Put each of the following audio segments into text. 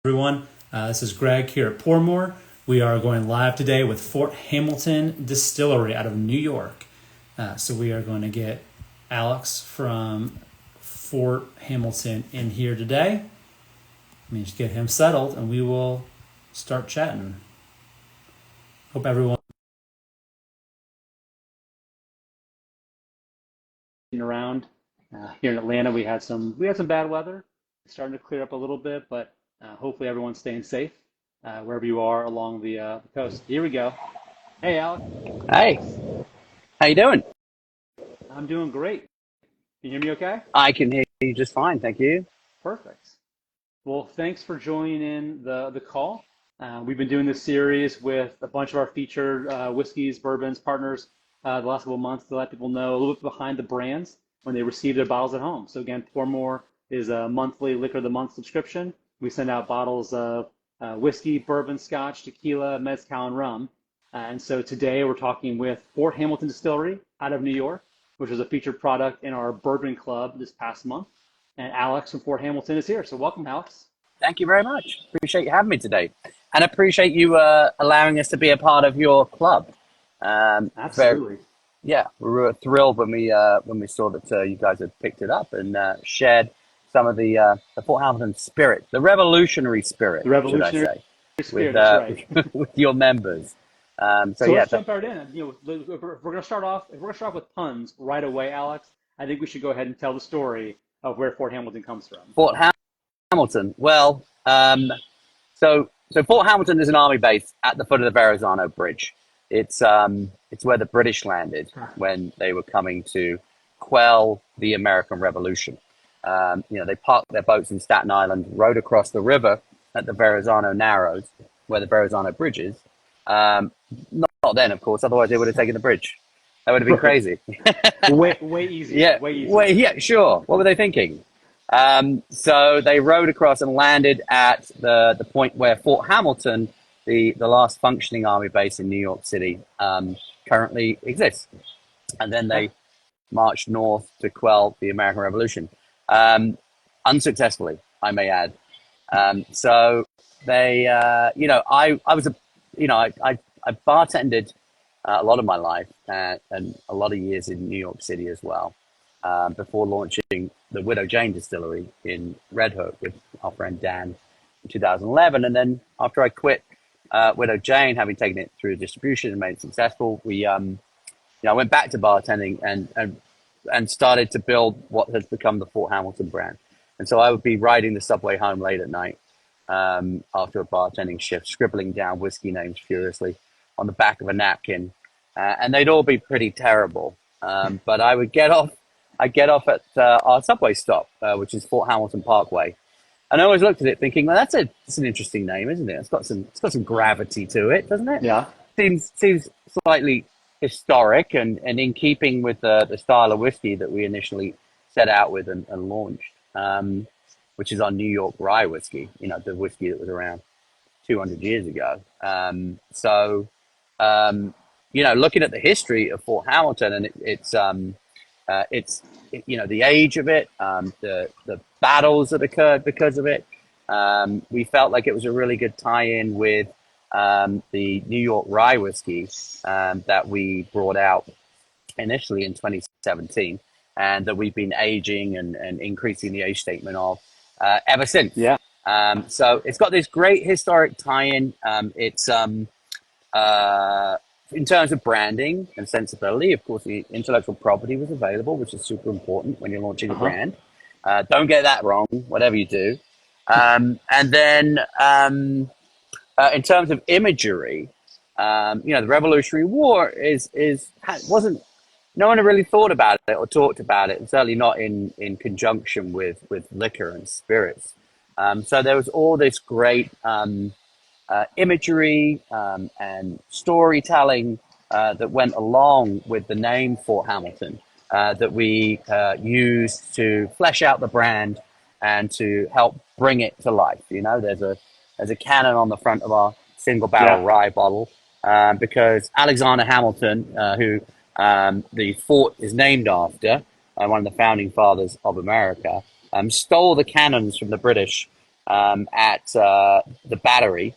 Everyone. This is Greg here at Pourmore. We are going live today with Fort Hamilton Distillery out of New York. So we are going to get Alex from Fort Hamilton in here today. Let me just get him settled and we will start chatting. Hope everyone around. Here in Atlanta we had some bad weather. It's starting to clear up a little bit, but hopefully everyone's staying safe wherever you are along the coast. Here we go. Hey, Alex. Hey, how you doing? I'm doing great. Can you hear me okay? I can hear you just fine, thank you. Perfect. Well, thanks for joining in the call. We've been doing this series with a bunch of our featured whiskeys, bourbons, partners the last couple of months to let people know a little bit behind the brands when they receive their bottles at home. So again, Pourmore is a monthly Liquor of the Month subscription. We send out bottles of whiskey, bourbon, scotch, tequila, mezcal, and rum. And so today we're talking with Fort Hamilton Distillery out of New York, which was a featured product in our Bourbon Club this past month. And Alex from Fort Hamilton is here. So welcome, Alex. Thank you very much. Appreciate you having me today, and appreciate you allowing us to be a part of your club. Absolutely. Yeah, we were thrilled when we saw that you guys had picked it up and shared some of the Fort Hamilton spirit, the revolutionary spirit, The revolutionary should I say, spirit, that's right. with your members. So Yeah, let's jump right in. If we're going to start off with puns right away, Alex, I think we should go ahead and tell the story of where Fort Hamilton comes from. Fort Hamilton. Well, so Fort Hamilton is an army base at the foot of the Verrazano Bridge. It's where the British landed when they were coming to quell the American Revolution. They parked their boats in Staten Island, rowed across the river at the Verrazano Narrows, where the Verrazano Bridge is. Not then, of course, otherwise they would have taken the bridge. That would have been crazy. Way easier. Yeah, Way easier. yeah, sure. What were they thinking? So they rowed across and landed at the point where Fort Hamilton, the last functioning army base in New York City, currently exists. And then they marched north to quell the American Revolution, unsuccessfully, I may add. So they, I was I bartended a lot of my life and a lot of years in New York City as well, before launching the Widow Jane Distillery in Red Hook with our friend Dan in 2011. And then after I quit Widow Jane, having taken it through distribution and made it successful, I went back to bartending and started to build what has become the Fort Hamilton brand. And so I would be riding the subway home late at night after a bartending shift, scribbling down whiskey names furiously on the back of a napkin, and they'd all be pretty terrible. But I get off at our subway stop, which is Fort Hamilton Parkway, and I always looked at it thinking, well, that's an interesting name, isn't it? It's got some gravity to it, doesn't it? Yeah. Seems slightly historic and in keeping with the style of whiskey that we initially set out with and launched, which is our New York rye whiskey, the whiskey that was around 200 years ago. Looking at the history of Fort Hamilton and it's the age of it, the battles that occurred because of it, we felt like it was a really good tie-in with the New York rye whiskey that we brought out initially in 2017, and that we've been aging and increasing the age statement of ever since. Yeah. So it's got this great historic tie-in. It's in terms of branding and sensibility, of course, the intellectual property was available, which is super important when you're launching a brand. Don't get that wrong, whatever you do. And then in terms of imagery, the Revolutionary War wasn't. No one had really thought about it or talked about it, and certainly not in conjunction with liquor and spirits. So there was all this great imagery and storytelling that went along with the name Fort Hamilton that we used to flesh out the brand and to help bring it to life. There's a cannon on the front of our single barrel rye bottle because Alexander Hamilton, who the fort is named after, one of the founding fathers of America, stole the cannons from the British at the Battery,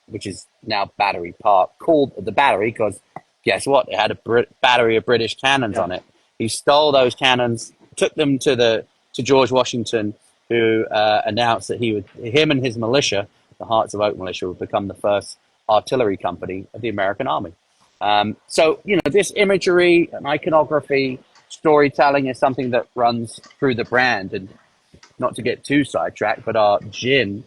which is now Battery Park, called the Battery because guess what? It had a battery of British cannons Yeah. on it. He stole those cannons, took them to George Washington, who announced that him and his militia, the Hearts of Oak militia, would become the first artillery company of the American Army. So, this imagery and iconography, storytelling is something that runs through the brand. And not to get too sidetracked, but our gin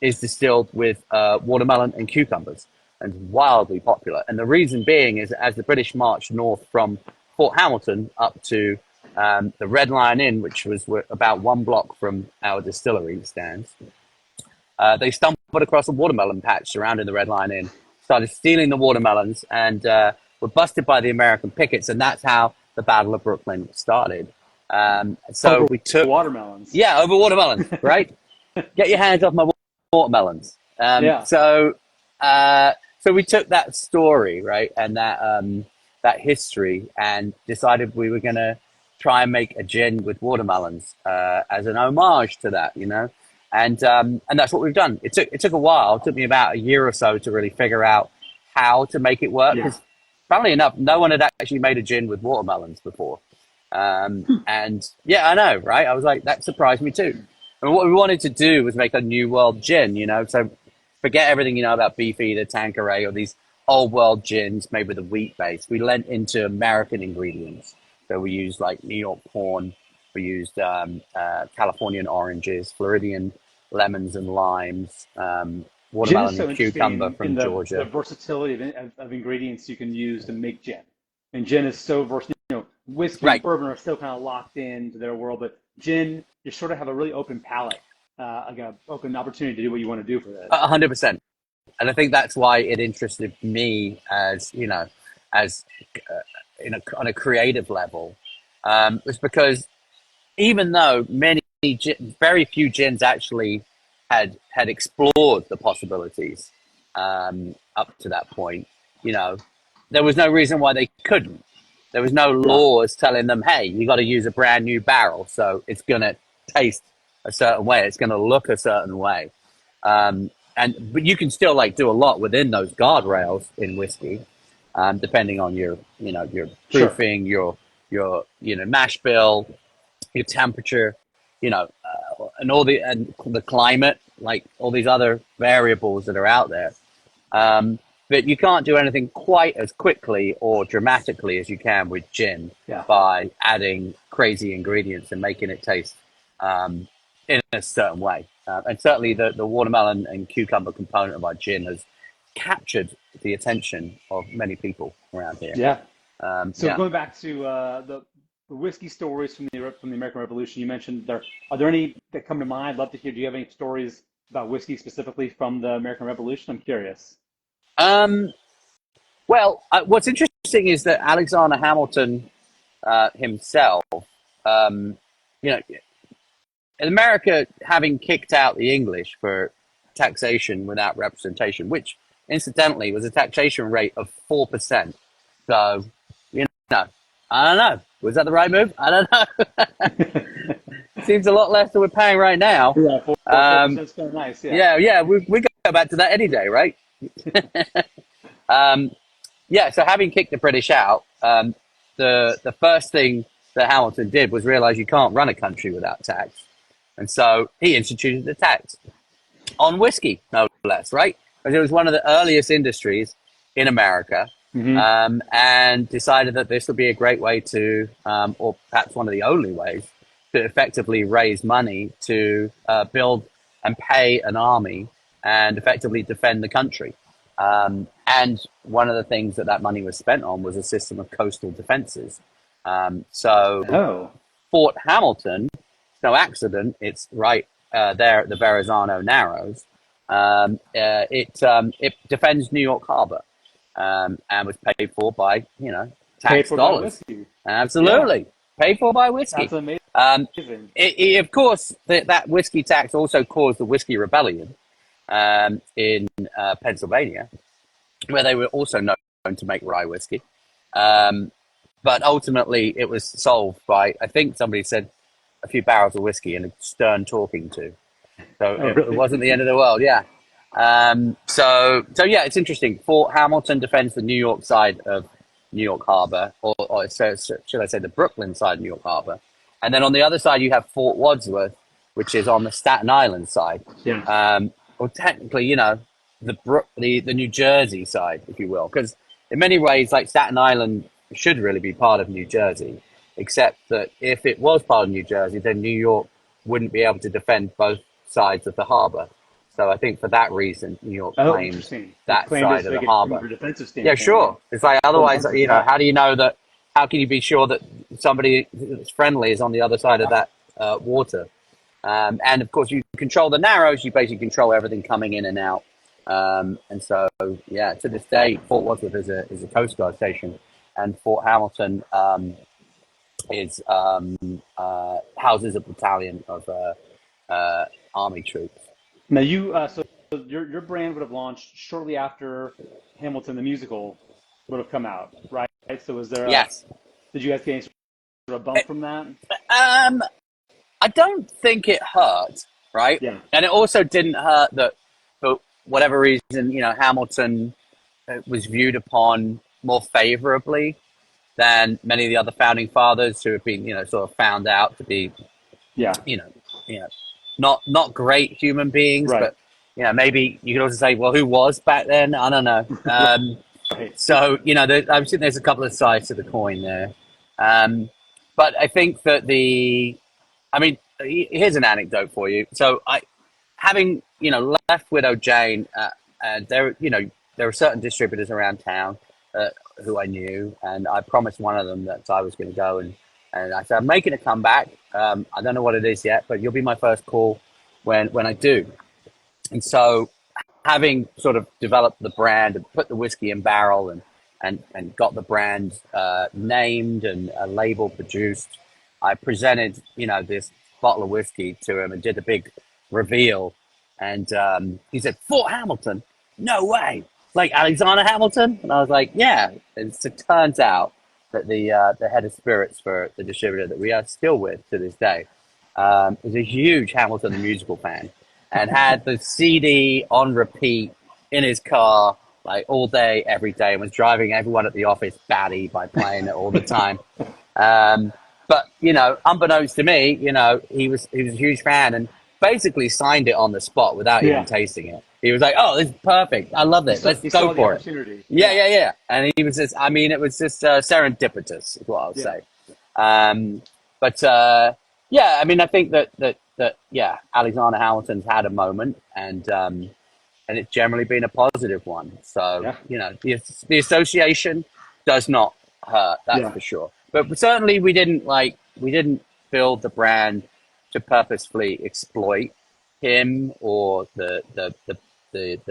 is distilled with watermelon and cucumbers and wildly popular. And the reason being is that as the British marched north from Fort Hamilton up to the Red Lion Inn, which was about 1 block from our distillery stands, they stumbled across a watermelon patch surrounding the Red Lion Inn, started stealing the watermelons, and were busted by the American pickets. And that's how the Battle of Brooklyn started. So Over we took, watermelons. yeah, over watermelons, right? Get your hands off my watermelons. Yeah. So we took that story, right, and that history, and decided we were going to try and make a gin with watermelons as an homage to that, and that's what we've done. It took a while. It took me about a year or so to really figure out how to make it work. Yeah. Because, funnily enough, no one had actually made a gin with watermelons before. And yeah, I know, right? I was like, that surprised me too. And what we wanted to do was make a new world gin, So forget everything you know about Beefeater, Tanqueray, or these old world gins made with a wheat base. We lent into American ingredients. So we used like New York corn, we used Californian oranges, Floridian lemons and limes, Gin is watermelon so and interesting cucumber in from the Georgia. versatility of ingredients you can use to make gin. And gin is so versatile. Whiskey and Right, bourbon are still kind of locked into their world, but gin, you sort of have a really open palette, like an open opportunity to do what you want to do for this. 100%. And I think that's why it interested me as on a creative level, was because even though very few gins actually had explored the possibilities up to that point, there was no reason why they couldn't. There was no Yeah, laws telling them, hey, you got to use a brand new barrel, so it's gonna taste a certain way, it's gonna look a certain way. But you can still like do a lot within those guardrails in whiskey, depending on your sure. proofing, your mash bill, your temperature, and the climate, like all these other variables that are out there. But you can't do anything quite as quickly or dramatically as you can with gin Yeah. by adding crazy ingredients and making it taste in a certain way. And certainly the watermelon and cucumber component of our gin has captured the attention of many people around here. Yeah. So Yeah. going back to the whiskey stories from the American Revolution, you mentioned there. Are there any that come to mind? I'd love to hear. Do you have any stories about whiskey specifically from the American Revolution? I'm curious. Um, well, what's interesting is that Alexander Hamilton himself, um, you know, in America, having kicked out the English for taxation without representation, which incidentally was a taxation rate of 4%. So, know, I don't know. Was that the right move? I don't know. Seems a lot less than we're paying right now. Yeah, four Um, percent is kind of nice. Yeah. yeah, we go back to that any day, right? Um, yeah, so having kicked the British out, the first thing that Hamilton did was realize you can't run a country without tax. And so he instituted a tax on whiskey, no less, right? Because it was one of the earliest industries in America, Hmm. and decided that this would be a great way to, or perhaps one of the only ways, to effectively raise money to build and pay an army and effectively defend the country. And one of the things that money was spent on was a system of coastal defenses. So Oh, Fort Hamilton, no accident, it's right there at the Verrazano Narrows. It defends New York Harbor, and was paid for by paid tax for by dollars. whiskey. Yeah, Absolutely, paid for by whiskey. that's amazing. Um, of course, that whiskey tax also caused the Whiskey Rebellion in Pennsylvania, where they were also known to make rye whiskey. Um, but ultimately, it was solved by, I think somebody said, a few barrels of whiskey and a stern talking to. So Oh, it really? wasn't the end of the world. Yeah. So yeah, it's interesting. Fort Hamilton defends the New York side of New York Harbor, or should I say the Brooklyn side of New York Harbor. And then on the other side, you have Fort Wadsworth, which is on the Staten Island side. Yeah. Or technically, the New Jersey side, if you will, because in many ways, like Staten Island should really be part of New Jersey, except that if it was part of New Jersey, then New York wouldn't be able to defend both sides of the harbor. So I think for that reason, New York Oh, claimed interesting. They that claimed it side so of they the could, from harbor. a defensive Yeah, standpoint, sure. It's like hold otherwise, on to that. how do you know that? How can you be sure that somebody that's friendly is on the other side of that water? And of course, you control the narrows. You basically control everything coming in and out. And so, yeah, to this day, Fort Wadsworth is a Coast Guard station, and Fort Hamilton is houses a battalion of Army troops. Now so your brand would have launched shortly after Hamilton the musical would have come out, right? So was there a Yes. did you guys get any sort of bump from that? Um, I don't think it hurt, right? Yeah. And it also didn't hurt that for whatever reason, Hamilton was viewed upon more favorably than many of the other founding fathers who have been, sort of found out to be, Yeah. you know, you know, not great human beings, Right. but maybe you could also say, well, who was back then? I don't know. Right. So I'm sure there's a couple of sides to the coin there, um, but I think that I mean, here's an anecdote for you. So having left Widow Jane, and there were certain distributors around town uh, who I knew, and I promised one of them that I was going to go and I said I'm making a comeback. I don't know what it is yet, but you'll be my first call when I do. And so, having sort of developed the brand and put the whiskey in barrel and got the brand named and a label produced, I presented this bottle of whiskey to him and did a big reveal. And he said, "Fort Hamilton? No way! Like Alexander Hamilton?" And I was like, "Yeah." And so it turns out that the head of spirits for the distributor that we are still with to this day is a huge Hamilton the musical fan, and had the CD on repeat in his car like all day, every day, and was driving everyone at the office batty by playing it all the time. But unbeknownst to me, he was a huge fan and basically signed it on the spot without even Yeah. tasting it. He was like, "Oh, this is perfect. I love it. Let's He go saw the for it." opportunity. Yeah, Yeah. yeah, yeah. And he was just, I mean, it was just serendipitous, is what I'll Yeah. say. Um, but yeah, I mean, I think that yeah, Alexander Hamilton's had a moment, and it's generally been a positive one. So Yeah. the association does not hurt, that's Yeah. for sure. But certainly we didn't build the brand to purposefully exploit him or the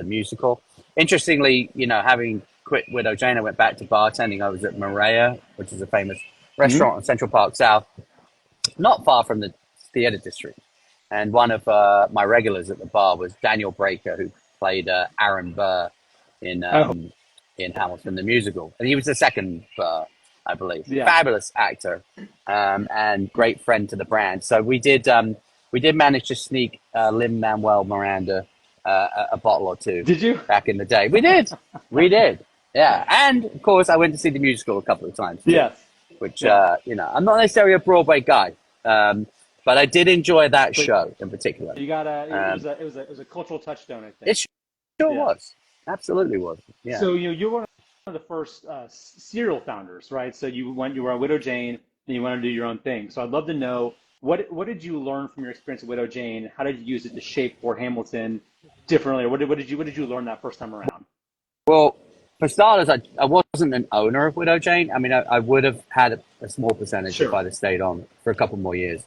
musical. Interestingly, having quit Widow Jane, I went back to bartending. I was at Maria, which is a famous Hmm. restaurant in Central Park South, not far from the theater district. And one of my regulars at the bar was Daniel Breaker, who played Aaron Burr in Oh, um, in Hamilton the musical, and he was the second Burr, I believe. yeah. Fabulous actor, and great friend to the brand. So we did manage to sneak Lin Manuel Miranda a bottle or two Did you? back in the day. We did, yeah. And of course, I went to see the musical a couple of times too, Yes. which Yeah. I'm not necessarily a Broadway guy, but I did enjoy that But show in particular. you got it Um, was a cultural touchstone, I think. it sure Yeah. was, absolutely was, yeah. So you're one of the first serial founders, right? So you were on Widow Jane and you want to do your own thing. So I'd love to know what did you learn from your experience at Widow Jane? How did you use it to shape Fort Hamilton differently? Or what did you learn that first time around? Well, for starters, I wasn't an owner of Widow Jane. I mean, I would have had a small percentage if Sure. I'd have stayed on for a couple more years.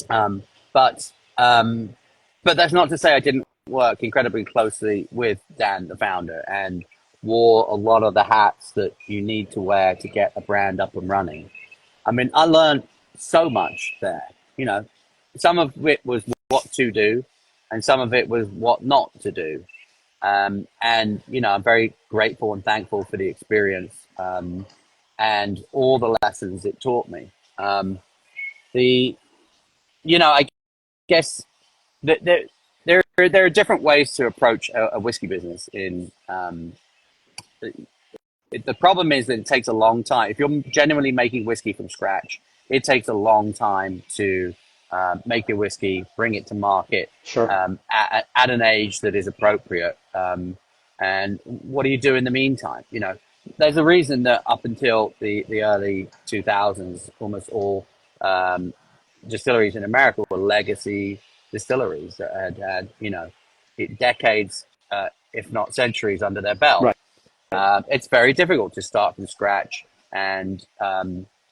Um, but um, but that's not to say I didn't work incredibly closely with Dan, the founder, and wore a lot of the hats that you need to wear to get a brand up and running. I mean, I learned so much there. You know, some of it was what to do, and some of it was what not to do. And I'm very grateful and thankful for the experience, and all the lessons it taught me. The I guess there, there are different ways to approach a whiskey business. The problem is that it takes a long time. If you're genuinely making whiskey from scratch, it takes a long time to make your whiskey, bring it to market Sure. at an age that is appropriate. And what do you do in the meantime? There's a reason that up until the early 2000s, almost all distilleries in America were legacy distilleries that had decades, if not centuries, under their belt. Right. It's very difficult to start from scratch and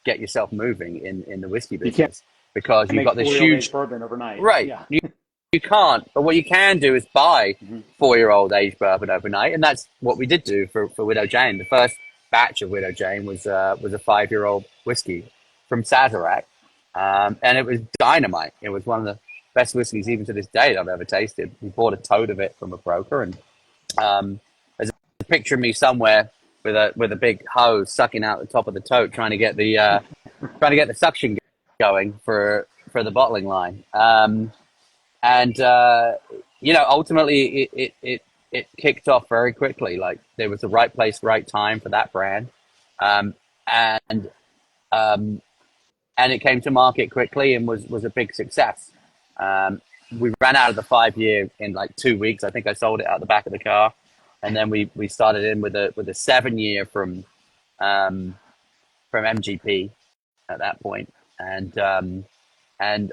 get yourself moving in the whiskey You can't business because you've make got this 4-year-old huge aged bourbon overnight. right. Yeah. You can't, but what you can do is buy Hmm. 4-year-old aged bourbon overnight, and that's what we did do for Widow Jane. The first batch of Widow Jane was a 5-year-old whiskey from Sazerac, and it was dynamite. It was one of the best whiskeys even to this day that I've ever tasted. We bought a tote of it from a broker, and there's a picture of me somewhere with a big hose sucking out the top of the tote, trying to get the suction going for the bottling line. And ultimately it kicked off very quickly. Like there was the right place, right time for that brand, um, and um, and it came to market quickly and was a big success. We ran out of the 5-year in like 2 weeks. I think I sold it out the back of the car, and then we started in with a 7-year from MGP at that point, and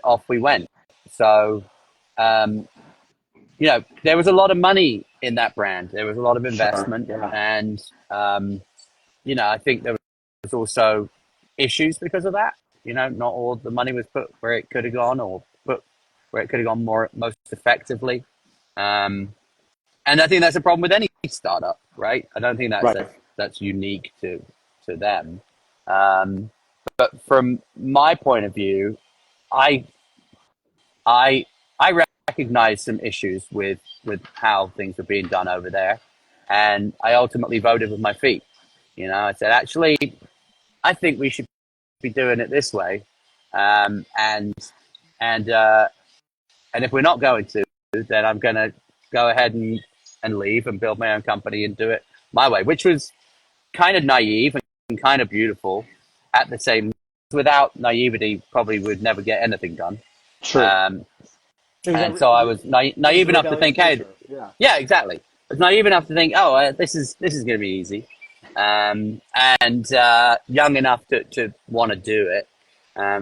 off we went. So. Um, there was a lot of money in that brand. There was a lot of Sure. investment, Yeah. and I think there was also issues because of that. Not all the money was put where it could have gone, or put where it could have gone most effectively. Um, and I think that's a problem with any startup, right? I don't think Right. that's unique to them. Um, but from my point of view, I I I recognized some issues with how things were being done over there, and I ultimately voted with my feet. I said, actually, I think we should be doing it this way, um, and and uh, and if we're not going to, then I'm going to go ahead and leave and build my own company and do it my way, which was kind of naive and kind of beautiful at the same. Without naivety, probably would never get anything done. True. Um, It was And so I was it was naive a enough to rebellious think, hey, nature. Yeah. yeah, exactly. I was naive enough to think, oh, this is going to be easy, and young enough to want to do it,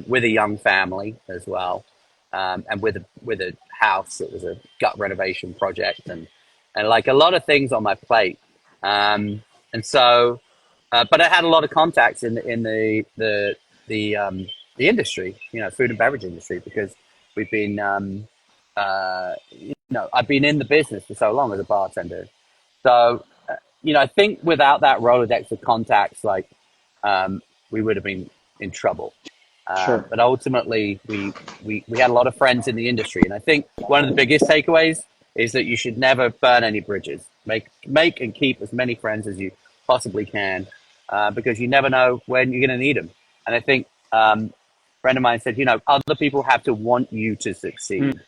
with a young family as well, and with a house that was a gut renovation project, and like a lot of things on my plate, and so, but I had a lot of contacts in the industry, food and beverage industry, because we've been. I've been in the business for so long as a bartender. So, I think without that Rolodex of contacts, like, we would have been in trouble. Sure. But ultimately, we had a lot of friends in the industry. And I think one of the biggest takeaways is that you should never burn any bridges. Make and keep as many friends as you possibly can, because you never know when you're going to need them. And I think, a friend of mine said, other people have to want you to succeed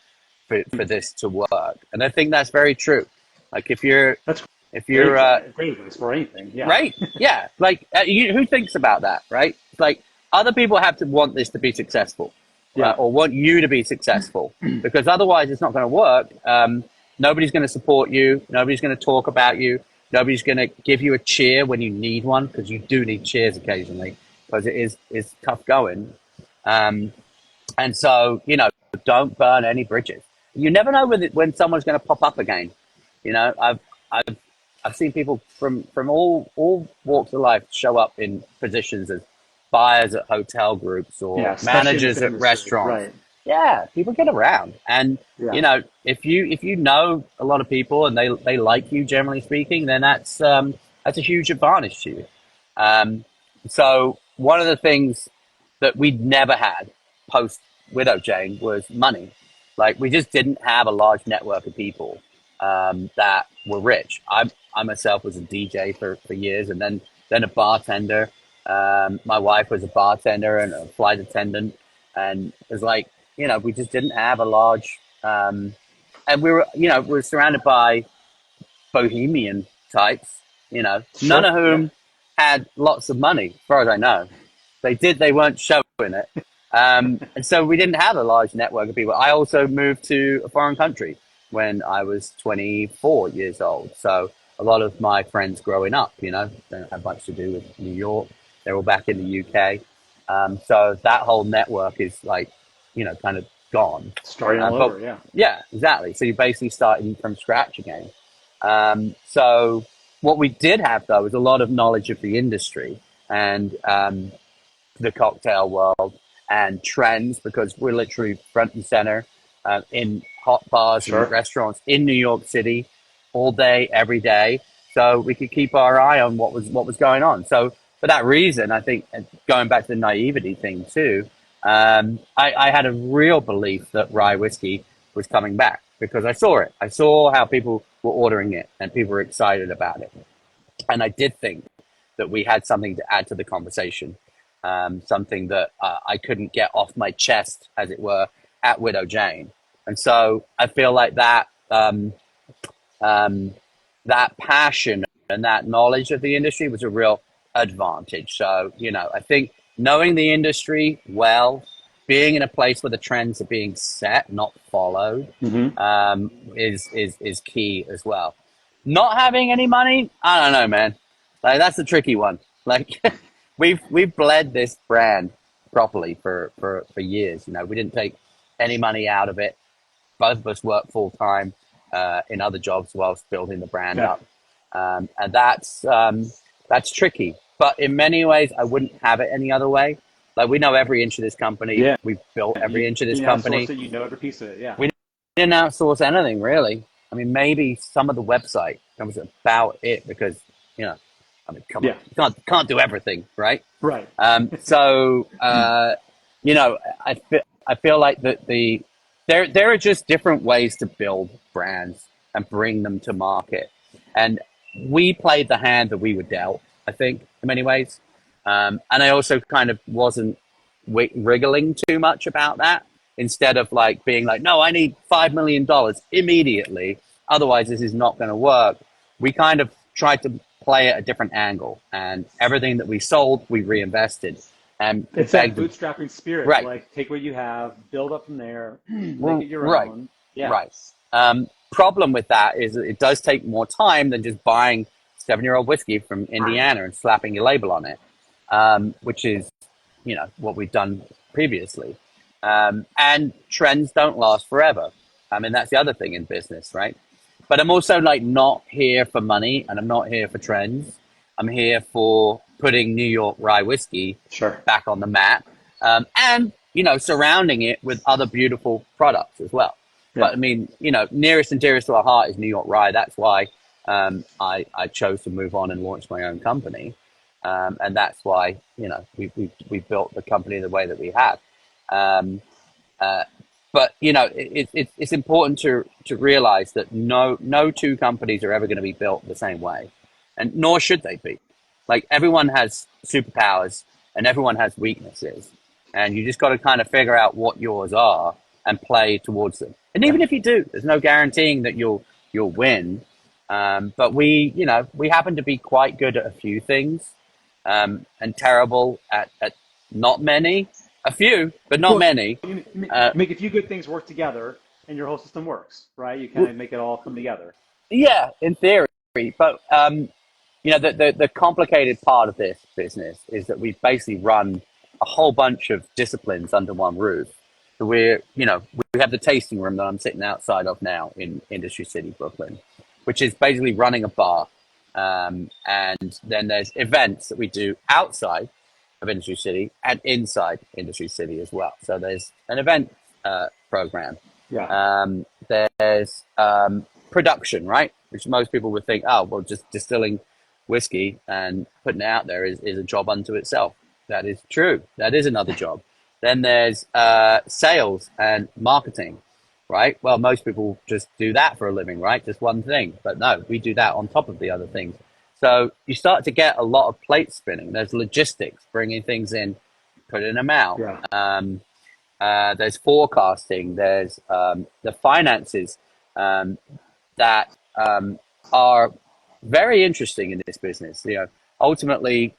Mm. for this to work. And I think that's very true. Like if you're That's if great. you're Great advice for anything. Yeah. right, yeah, like who thinks about that, right? Like other people have to want this to be successful, Yeah. or want you to be successful, because otherwise it's not going to work. Nobody's going to support you. Nobody's going to talk about you. Nobody's going to give you a cheer when you need one, because you do need cheers occasionally, because it is tough going. Um, and so, don't burn any bridges. You never know when someone's going to pop up again. I've I've seen people from all walks of life show up in positions as buyers at hotel groups Yeah. or Especially in this managers at industry. restaurants. Right. Yeah, people get around, and Yeah. if you know a lot of people and they like you, generally speaking, then that's a huge advantage to you. Um, so one of the things that we'd never had post Widow Jane was money. Like we just didn't have a large network of people, that were rich. I myself was a DJ for years, and then a bartender. My wife was a bartender and a flight attendant, and it was like we just didn't have a large And we were surrounded by bohemian types, none Sure. of Yeah. whom had lots of money, as far as I know. They weren't showing it. And so we didn't have a large network of people. I also moved to a foreign country when I was 24 years old. So a lot of my friends growing up, don't have much to do with New York. They're all back in the UK. So that whole network is like, kind of gone. Starting all But over. Yeah. yeah, exactly. So you're basically starting from scratch again. So what we did have though is a lot of knowledge of the industry and the cocktail world and trends because we're literally front and center in hot bars and Sure. restaurants in New York City all day, every day. So we could keep our eye on what was going on. So for that reason, I think going back to the naivety thing too, I had a real belief that rye whiskey was coming back because I saw it. I saw how people were ordering it and people were excited about it. And I did think that we had something to add to the conversation, something that I couldn't get off my chest, as it were, at Widow Jane. And so I feel like um, that passion and that knowledge of the industry was a real advantage. So, I think knowing the industry well, being in a place where the trends are being set, not followed, Hmm. is key as well. Not having any money, I don't know, man. Like that's the tricky one. Like we've bled this brand properly for years. We didn't take any money out of it. Both of us work full time in other jobs whilst building the brand Yeah. up, and that's tricky. But in many ways, I wouldn't have it any other way. Like we know every inch of this company. Yeah. We've built every You, inch of this you outsource company. it. You know every piece of it. Yeah. We didn't outsource anything really. I mean, maybe some of the website. That was about it because you know, I mean, come on, Yeah. you can't do everything, right? Right. So I feel like there are just different ways to build brands and bring them to market, and we played the hand that we were dealt. I think in many ways, and I also kind of wasn't wriggling too much about that. Instead of like being like, no, I need $5 million immediately, otherwise this is not going to work. We kind of tried to play at a different angle, and everything that we sold, we reinvested and It's that begged the bootstrapping spirit. right, Like take what you have, build up from there, make it well, your right, own. Yeah. right. Problem with that is that it does take more time than just buying 7-year-old whiskey from Indiana and slapping your label on it, which is what we've done previously. And trends don't last forever. I mean, that's the other thing in business, right? But I'm also like not here for money and I'm not here for trends. I'm here for putting New York rye whiskey Sure. back on the map, and surrounding it with other beautiful products as well. Yeah. But I mean, nearest and dearest to our heart is New York rye. That's why I chose to move on and launch my own company, and that's why we built the company the way that we have. Um, uh, but it's important to realize that no two companies are ever going to be built the same way, and nor should they be. Like everyone has superpowers and everyone has weaknesses, and you just got to kind of figure out what yours are and play towards them. And Yeah. even if you do, there's no guaranteeing that you'll win. But we happen to be quite good at a few things, and terrible at not many. A few, but not Well, many. you Uh, make a few good things work together, and your whole system works, right? You kind of make it all come together. yeah, in theory, but the complicated part of this business is that we basically run a whole bunch of disciplines under one roof. So we have the tasting room that I'm sitting outside of now in Industry City, Brooklyn, which is basically running a bar. And then there's events that we do outside of Industry City and inside Industry City as well. So there's an event program. Yeah. There's production, right? Which most people would think, oh, well, just distilling whiskey and putting it out there is a job unto itself. That is true. That is another job. Then there's sales and marketing, right? Well, most people just do that for a living, right? Just one thing. But no, we do that on top of the other things. So you start to get a lot of plate spinning. There's logistics, bringing things in, putting them out. Yeah. there's forecasting, there's the finances that are very interesting in this business. Ultimately,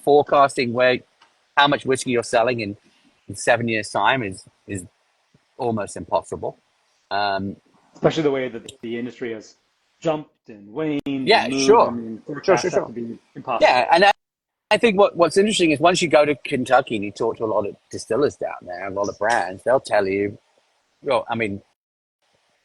forecasting where how much whiskey you're selling in 7 years' time is almost impossible. Um, Especially the way that the industry has jumped and waned and yeah, moved. I sure, mean, sure, sure, forecasts have sure. to be Yeah, impossible. and I think what's interesting is once you go to Kentucky and you talk to a lot of distillers down there, a lot of brands, they'll tell you, well, I mean,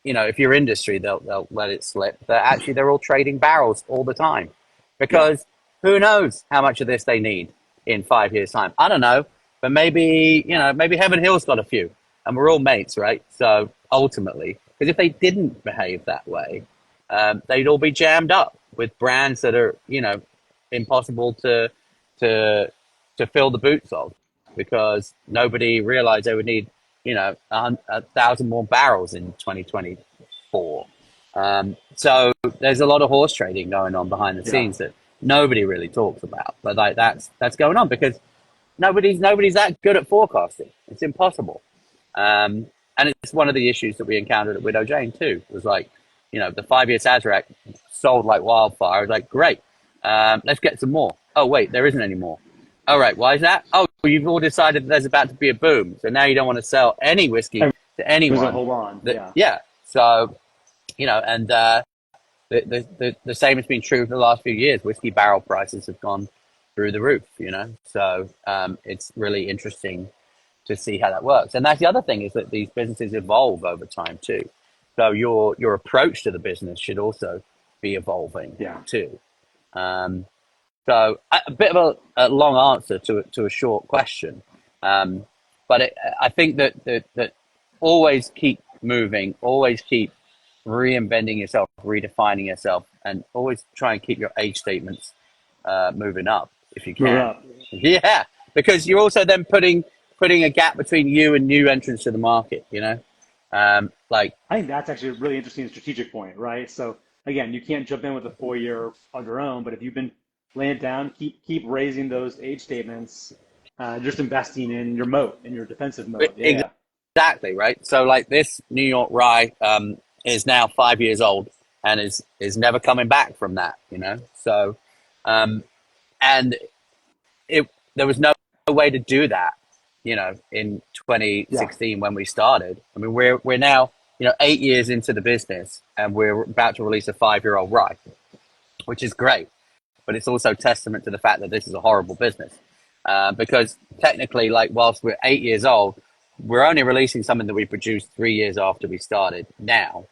if you're industry, they'll let it slip. That actually they're all trading barrels all the time, Yeah. because who knows how much of this they need in 5 years' time? I don't know, but maybe Heaven Hill's got a few, and we're all mates, right? So ultimately, because if they didn't behave that way, they'd all be jammed up with brands that are impossible to to fill the boots of, because nobody realized they would need 1,000 more barrels in 2024. So there's a lot of horse trading going on behind the Yeah. scenes that nobody really talks about, but like that's going on because nobody's that good at forecasting. It's impossible. And it's one of the issues that we encountered at Widow Jane too. Was like, the 5 year Sazerac sold like wildfire. I was like, great, let's get some more. Oh wait, there isn't any more. All right, why is that? Oh, you've all decided that there's about to be a boom, so now you don't want to sell any whiskey to Everyone's gonna anyone. hold on. That Yeah. yeah, so and the same has been true for the last few years. Whiskey barrel prices have gone through the roof. So it's really interesting to see how that works. And that's the other thing, is that these businesses evolve over time too. So your approach to the business should also be evolving Yeah. too. Um, so a bit of a long answer to a short question, um, but I think that always keep moving, always keep reinventing yourself, redefining yourself, and always try and keep your age statements moving up if you Moving can. up. Yeah, because you're also then putting a gap between you and new entrants to the market. Like I think that's actually a really interesting strategic point, right? So again, you can't jump in with a 4 year on your own, but if you've been laying it down, keep raising those age statements, just investing in your moat, in your defensive moat. Yeah. exactly right. So like this New York rye is now 5 years old and is never coming back from that. So um, and it there was no way to do that, in Yeah. 2016 when we started. I mean, we're now 8 years into the business, and we're about to release a 5 year old rye, which is great. But it's also testament to the fact that this is a horrible business, because technically, like whilst we're 8 years old, we're only releasing something that we produced 3 years after we started now.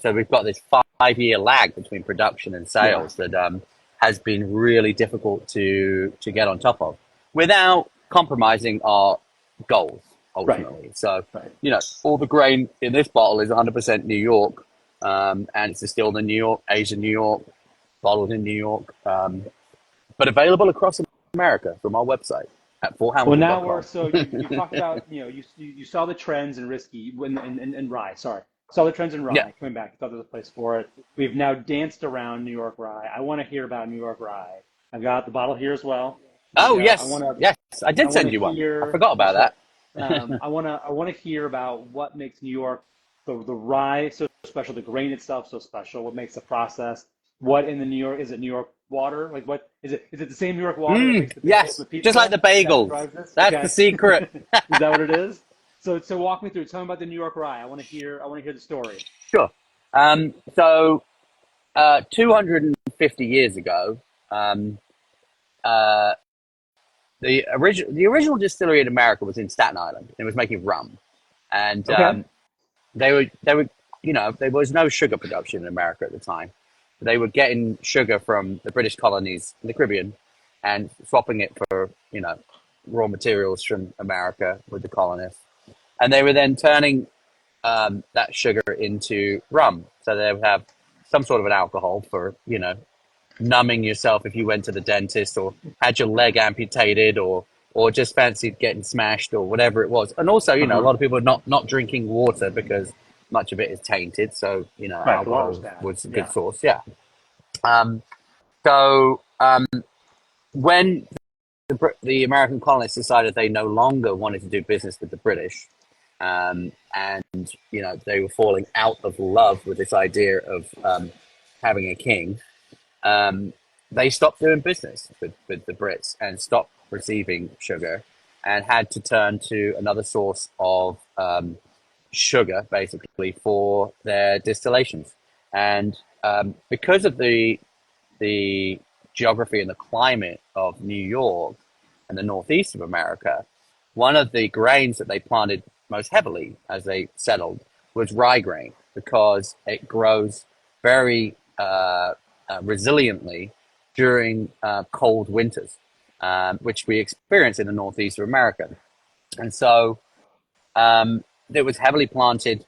So we've got this 5 year lag between production and Yeah. sales that has been really difficult to get on top of without compromising our goals Right. ultimately. So, Right. all the grain in this bottle is 100% New York, and it's distilled in New York, aged in New York, bottled in New York, but available across America from our website at Well, now we're forthamilton.com. so you've talked about you saw the trends in whiskey in rye. Sorry, saw the trends in Yeah. rye coming back. Thought there was a place for it. We've now danced around New York rye. I want to hear about New York rye. I've got the bottle here as well. Oh, I yes. want to Yes. I I did want send to you one. I hear. forgot That's about right. that. I want to hear about what makes New York the rye so special, the grain itself so special. What makes the process? What in the New York is it? New York water? Like what is it? Is it the same New York water that makes the bagels, Yes. the Just like pizza the that bagels. drives this? That's the Okay, secret. is that what it is? So walk me through. Tell me about the New York rye. I want to hear the story. Sure. So 250 years ago, um, uh, the original distillery in America was in Staten Island. It was making rum, and Okay. they were there was no sugar production in America at the time. They were getting sugar from the British colonies in the Caribbean and swapping it for raw materials from America with the colonists, and they were then turning that sugar into rum. So they would have some sort of an alcohol for numbing yourself if you went to the dentist or had your leg amputated or just fancied getting smashed or whatever it was. And also, a Uh-huh. lot of people are not drinking water because much of it is tainted. So, Right. The water's alcohol bad. was a good Yeah. source. Yeah. Um, so when the American colonists decided they no longer wanted to do business with the British, and they were falling out of love with this idea of having a king. um, they stopped doing business with the Brits and stopped receiving sugar, and had to turn to another source of sugar, basically, for their distillations. And because of the geography and the climate of New York and the northeast of America, one of the grains that they planted most heavily as they settled was rye grain, because it grows very resiliently during cold winters, which we experience in the northeast of America. And so it was heavily planted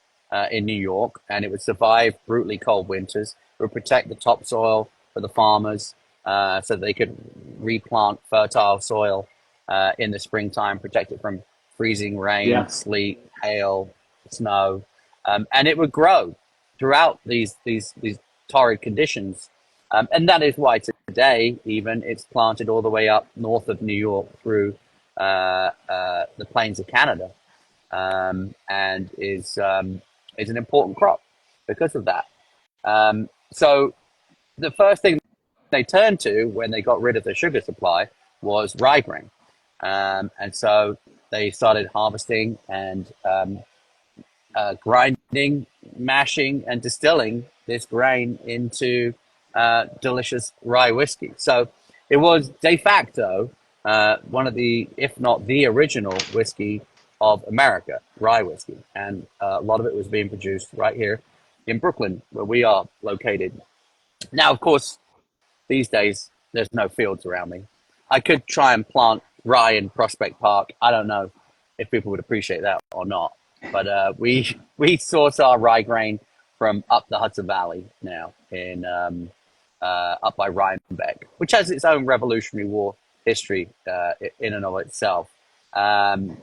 in New York, and it would survive brutally cold winters. It would protect the topsoil for the farmers, so they could replant fertile soil in the springtime, protect it from freezing rain, Yeah. sleet, hail, snow, and it would grow throughout these torrid conditions. And that is why today, even, it's planted all the way up north of New York through the plains of Canada, and is an important crop because of that. So the first thing they turned to when they got rid of the sugar supply was rye grain. And so they started harvesting and grinding, mashing, and distilling this grain into delicious rye whiskey. So it was de facto one of the, if not the original whiskey of America, rye whiskey. And a lot of it was being produced right here in Brooklyn, where we are located. Now, of course, these days, there's no fields around me. I could try and plant rye in Prospect Park. I don't know if people would appreciate that or not. But we source our rye grain from up the Hudson Valley now, in up by Rhinebeck, which has its own Revolutionary War history in and of itself. And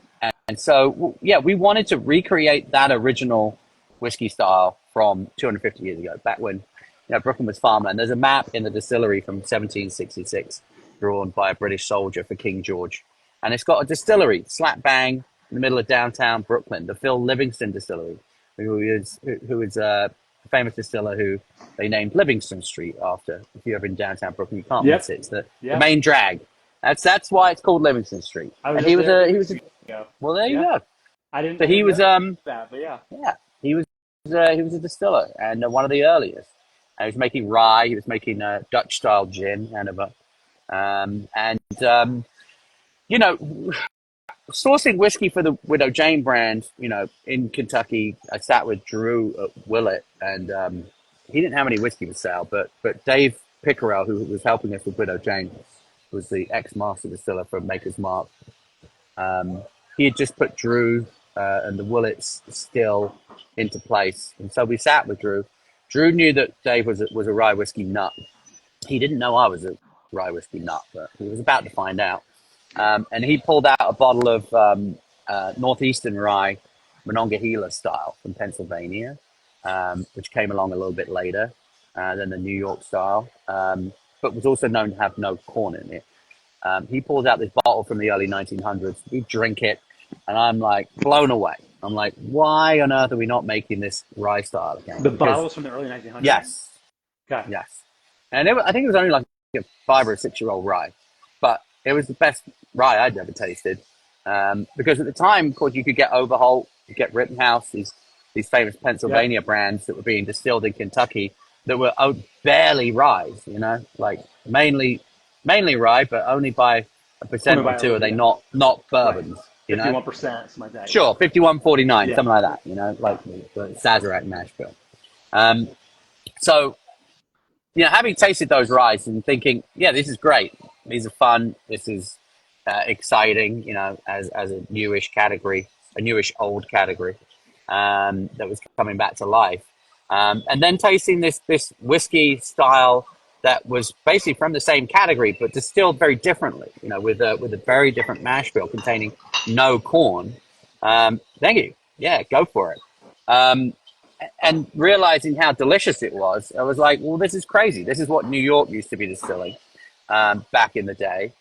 so, yeah, we wanted to recreate that original whiskey style from 250 years ago, back when Brooklyn was farmland. There's a map in the distillery from 1766 drawn by a British soldier for King George. And it's got a distillery slap bang in the middle of downtown Brooklyn, the Phil Livingston Distillery, who is a famous distiller who they named Livingston Street after. If you're ever in downtown Brooklyn, you can't miss it. It's the main drag. That's why it's called Livingston Street. I was And just he was there a a he few was a, weeks ago. well, there you Yeah. go. I So he didn't was know that, but yeah. yeah, he was a distiller, and one of the earliest. And he was making rye. He was making Dutch style gin, and sourcing whiskey for the Widow Jane brand. In Kentucky, I sat with Drew at Willett, and he didn't have any whiskey for sale, but Dave Pickerel, who was helping us with Widow Jane, was the ex-master distiller for Maker's Mark. He had just put Drew and the Willets still into place, and so we sat with Drew. Drew knew that Dave was a rye whiskey nut. He didn't know I was a rye whiskey nut, but he was about to find out. And he pulled out a bottle of Northeastern rye, Monongahela style from Pennsylvania, which came along a little bit later than the New York style, but was also known to have no corn in it. He pulls out this bottle from the early 1900s. We drink it, and I'm like blown away. I'm like, why on earth are we not making this rye style again? The Because bottles from the early 1900s. yes, Okay. yes, and I think it was only like a 5 or 6 year old rye, but it was the best rye I'd ever tasted. Because at the time, of course, you could get Overholt, you get Rittenhouse, these famous Yeah. Pennsylvania brands that were being distilled in Kentucky that were barely rye, like mainly rye, but only by a percent Only or by a two are little they bit. not Right. bourbons, 51%, something like that. Yeah. Sure, 51-49, Yeah. something like that, like the Sazerac Nashville. Um, so, having tasted those ryes and thinking, yeah, this is great. These are fun. This is exciting, as a newish category, a newish old category that was coming back to life. And then tasting this whiskey style that was basically from the same category, but distilled very differently, with a very different mash bill containing no corn. Thank you. Yeah, go for it. And realizing how delicious it was, I was like, well, this is crazy. This is what New York used to be distilling back in the day.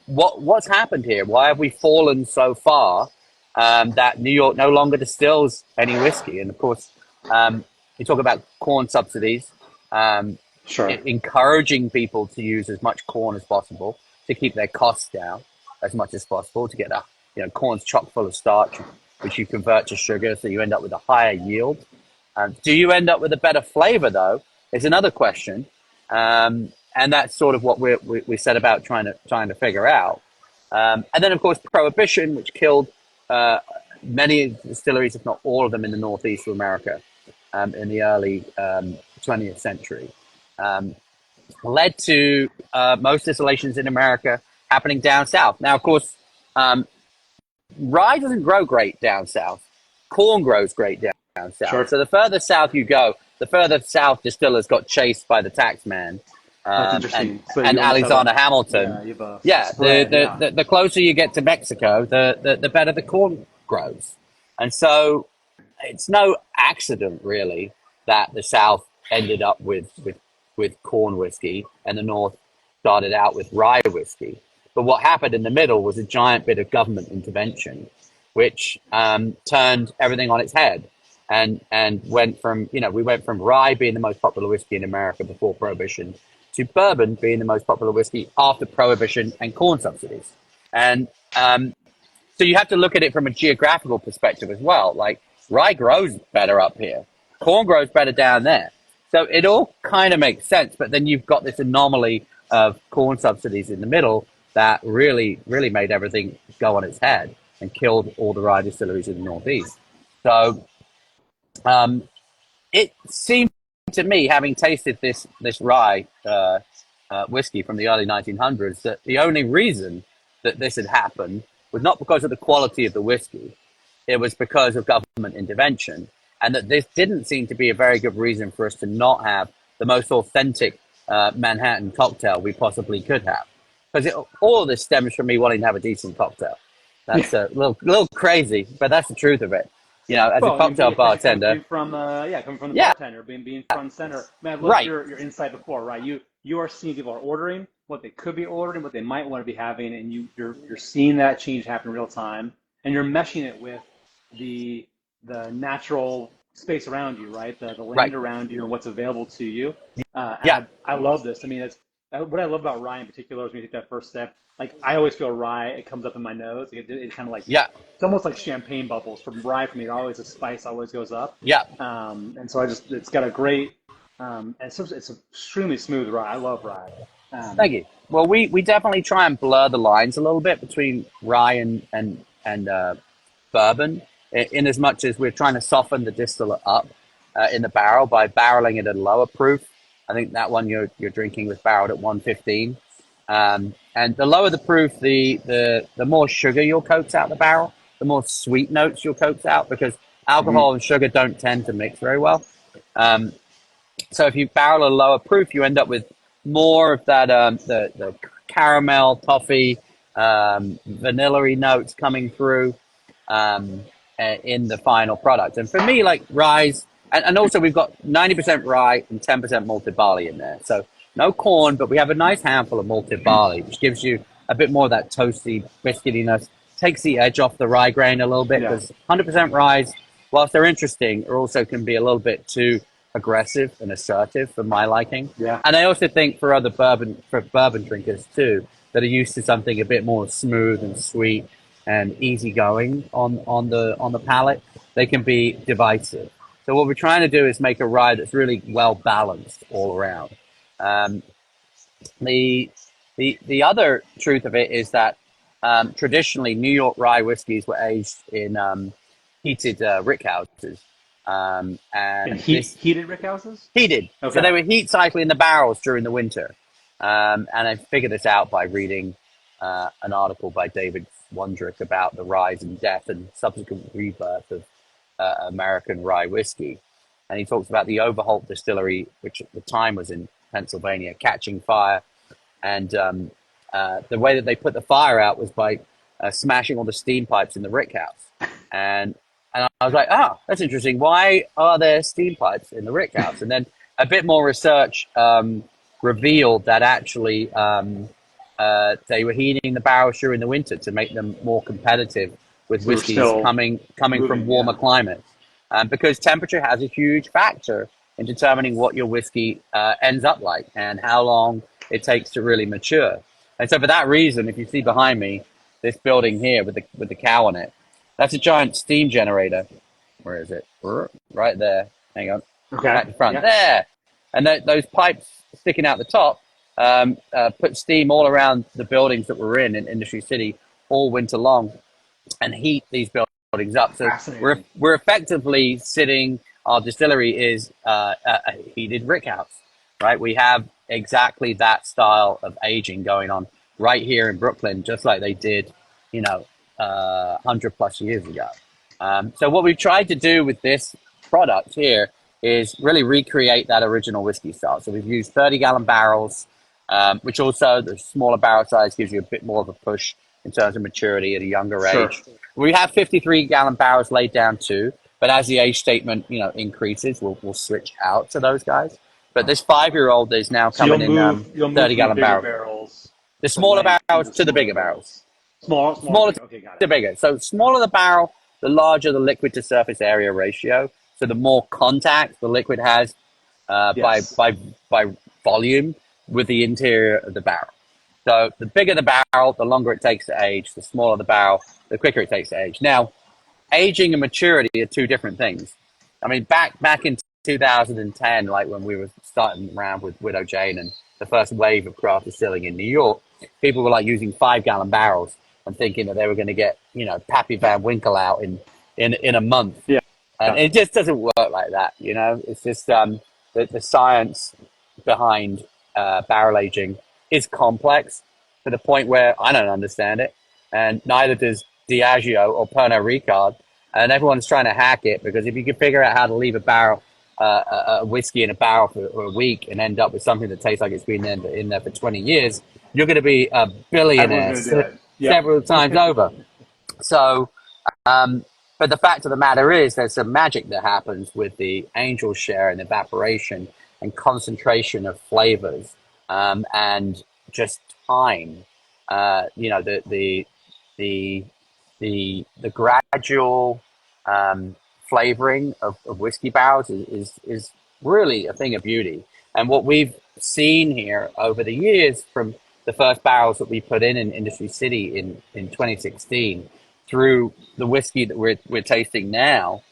What's happened here? Why have we fallen so far that New York no longer distills any whiskey? And of course, you talk about corn subsidies, um, Sure. encouraging people to use as much corn as possible to keep their costs down as much as possible to get corn's chock full of starch, which you convert to sugar, so you end up with a higher yield. Do you end up with a better flavor though? Is another question, and that's sort of what we set about trying to figure out. And then of course prohibition, which killed many distilleries, if not all of them, in the northeast of America in the early 20th century, led to most distillations in America happening down south. Now, of course, rye doesn't grow great down south. Corn grows great down south. Sure. So the further south you go, the further south distillers got chased by the tax man, That's and interesting. So you almost have Alexander Hamilton. yeah, you have a Yeah, spread. Yeah. the closer you get to Mexico, the better the corn grows. And so it's no accident, really, that the South ended up with corn whiskey and the North started out with rye whiskey. But what happened in the middle was a giant bit of government intervention, which turned everything on its head, and went from we went from rye being the most popular whiskey in America before Prohibition to bourbon being the most popular whiskey after Prohibition and corn subsidies. And so you have to look at it from a geographical perspective as well. Like rye grows better up here, corn grows better down there. So it all kind of makes sense. But then you've got this anomaly of corn subsidies in the middle that really, really made everything go on its head and killed all the rye distilleries in the Northeast. So it seemed to me, having tasted this rye whiskey from the early 1900s, that the only reason that this had happened was not because of the quality of the whiskey. It was because of government intervention, and that this didn't seem to be a very good reason for us to not have the most authentic Manhattan cocktail we possibly could have. Because all of this stems from me wanting to have a decent cocktail. That's a little crazy, but that's the truth of it. As a Well, cocktail bartender. Coming from the Yeah, bartender, being front and center. Man, I've loved right. your insight before, right? You are seeing people are ordering what they could be ordering, what they might want to be having, and you're seeing that change happen in real time, and you're meshing it with the natural space around you, right? The land Right. around you and what's available to you. Yeah. And I love this. I mean, what I love about rye in particular is when you take that first step. Like I always feel rye, it comes up in my nose. It kind of like Yeah. it's almost like champagne bubbles from rye for me. Always the spice always goes up. Yeah. And so it's got a great and it's extremely smooth rye. I love rye. Thank you. Well, we definitely try and blur the lines a little bit between rye and bourbon, in as much as we're trying to soften the distillate up in the barrel by barreling it at a lower proof. I think that one you're drinking was barreled at 115. And the lower the proof, the more sugar you'll coax out the barrel, the more sweet notes you'll coax out, because alcohol and sugar don't tend to mix very well. So if you barrel a lower proof, you end up with more of that the caramel, toffee, vanilla-y notes coming through in the final product. And for me, like rye's, and also we've got 90% rye and 10% malted barley in there. So no corn, but we have a nice handful of malted barley, which gives you a bit more of that toasty biscuitiness, takes the edge off the rye grain a little bit, because 100% ryes, whilst they're interesting, are also can be a little bit too aggressive and assertive for my liking. Yeah. And I also think for bourbon drinkers too, that are used to something a bit more smooth and sweet and easygoing on the palate, they can be divisive. So what we're trying to do is make a rye that's really well balanced all around. The other truth of it is that traditionally New York rye whiskeys were aged in heated rick houses. And Heated rickhouses? Heated. Okay. So they were heat cycling the barrels during the winter. And I figured this out by reading an article by David Wondrich about the rise and death and subsequent rebirth of American rye whiskey. And he talks about the Overholt Distillery, which at the time was in Pennsylvania, catching fire. And the way that they put the fire out was by smashing all the steam pipes in the rick house. And I was like, that's interesting. Why are there steam pipes in the rick house? And then a bit more research revealed that actually they were heating the barrels during the winter to make them more competitive with So we're whiskies still coming from moving. Yeah. warmer climates. Because temperature has a huge factor in determining what your whiskey ends up like and how long it takes to really mature. And so for that reason, if you see behind me, this building here with the cow on it, that's a giant steam generator. Where is it? Right there. Hang on. Okay. Back to front. Yeah. There. And those pipes sticking out the top put steam all around the buildings that we're in Industry City all winter long and heat these buildings up. So Fascinating. we're effectively sitting. Our distillery is a heated rickhouse, right? We have exactly that style of aging going on right here in Brooklyn, just like they did, 100+ years ago. So what we've tried to do with this product here is really recreate that original whiskey style. So we've used 30-gallon barrels, which also the smaller barrel size gives you a bit more of a push in terms of maturity at a younger Sure. age. We have 53-gallon barrels laid down too, but as the age statement, increases, we'll switch out to those guys. But this 5-year-old is now So coming in you'll move from the 30-gallon bigger barrels. barrels The to smaller length barrels into to the smaller bigger barrels. barrels. Smaller, Smaller bigger. Okay, got to it. bigger. So smaller the barrel, the larger the liquid to surface area ratio. So the more contact the liquid has by Yes. by volume with the interior of the barrel. So the bigger the barrel, the longer it takes to age. The smaller the barrel, the quicker it takes to age. Now, aging and maturity are two different things. I mean, back in 2010, like when we were starting around with Widow Jane and the first wave of craft distilling in New York, people were like using 5-gallon barrels and thinking that they were going to get, Pappy Van Winkle out in a month. Yeah. And it just doesn't work like that, It's just the science behind barrel aging is complex to the point where I don't understand it, and neither does Diageo or Pernod Ricard. And everyone's trying to hack it because if you can figure out how to leave a barrel, a whiskey in a barrel for a week and end up with something that tastes like it's been in there for 20 years, you're going to be a Everyone's billionaire going to do it. several times Yep. over. So, but the fact of the matter is, there's some magic that happens with the angel share and evaporation and concentration of flavors, and just time. The the the gradual flavoring of whiskey barrels is really a thing of beauty. And what we've seen here over the years, from the first barrels that we put in Industry City in 2016 through the whiskey that we're tasting now,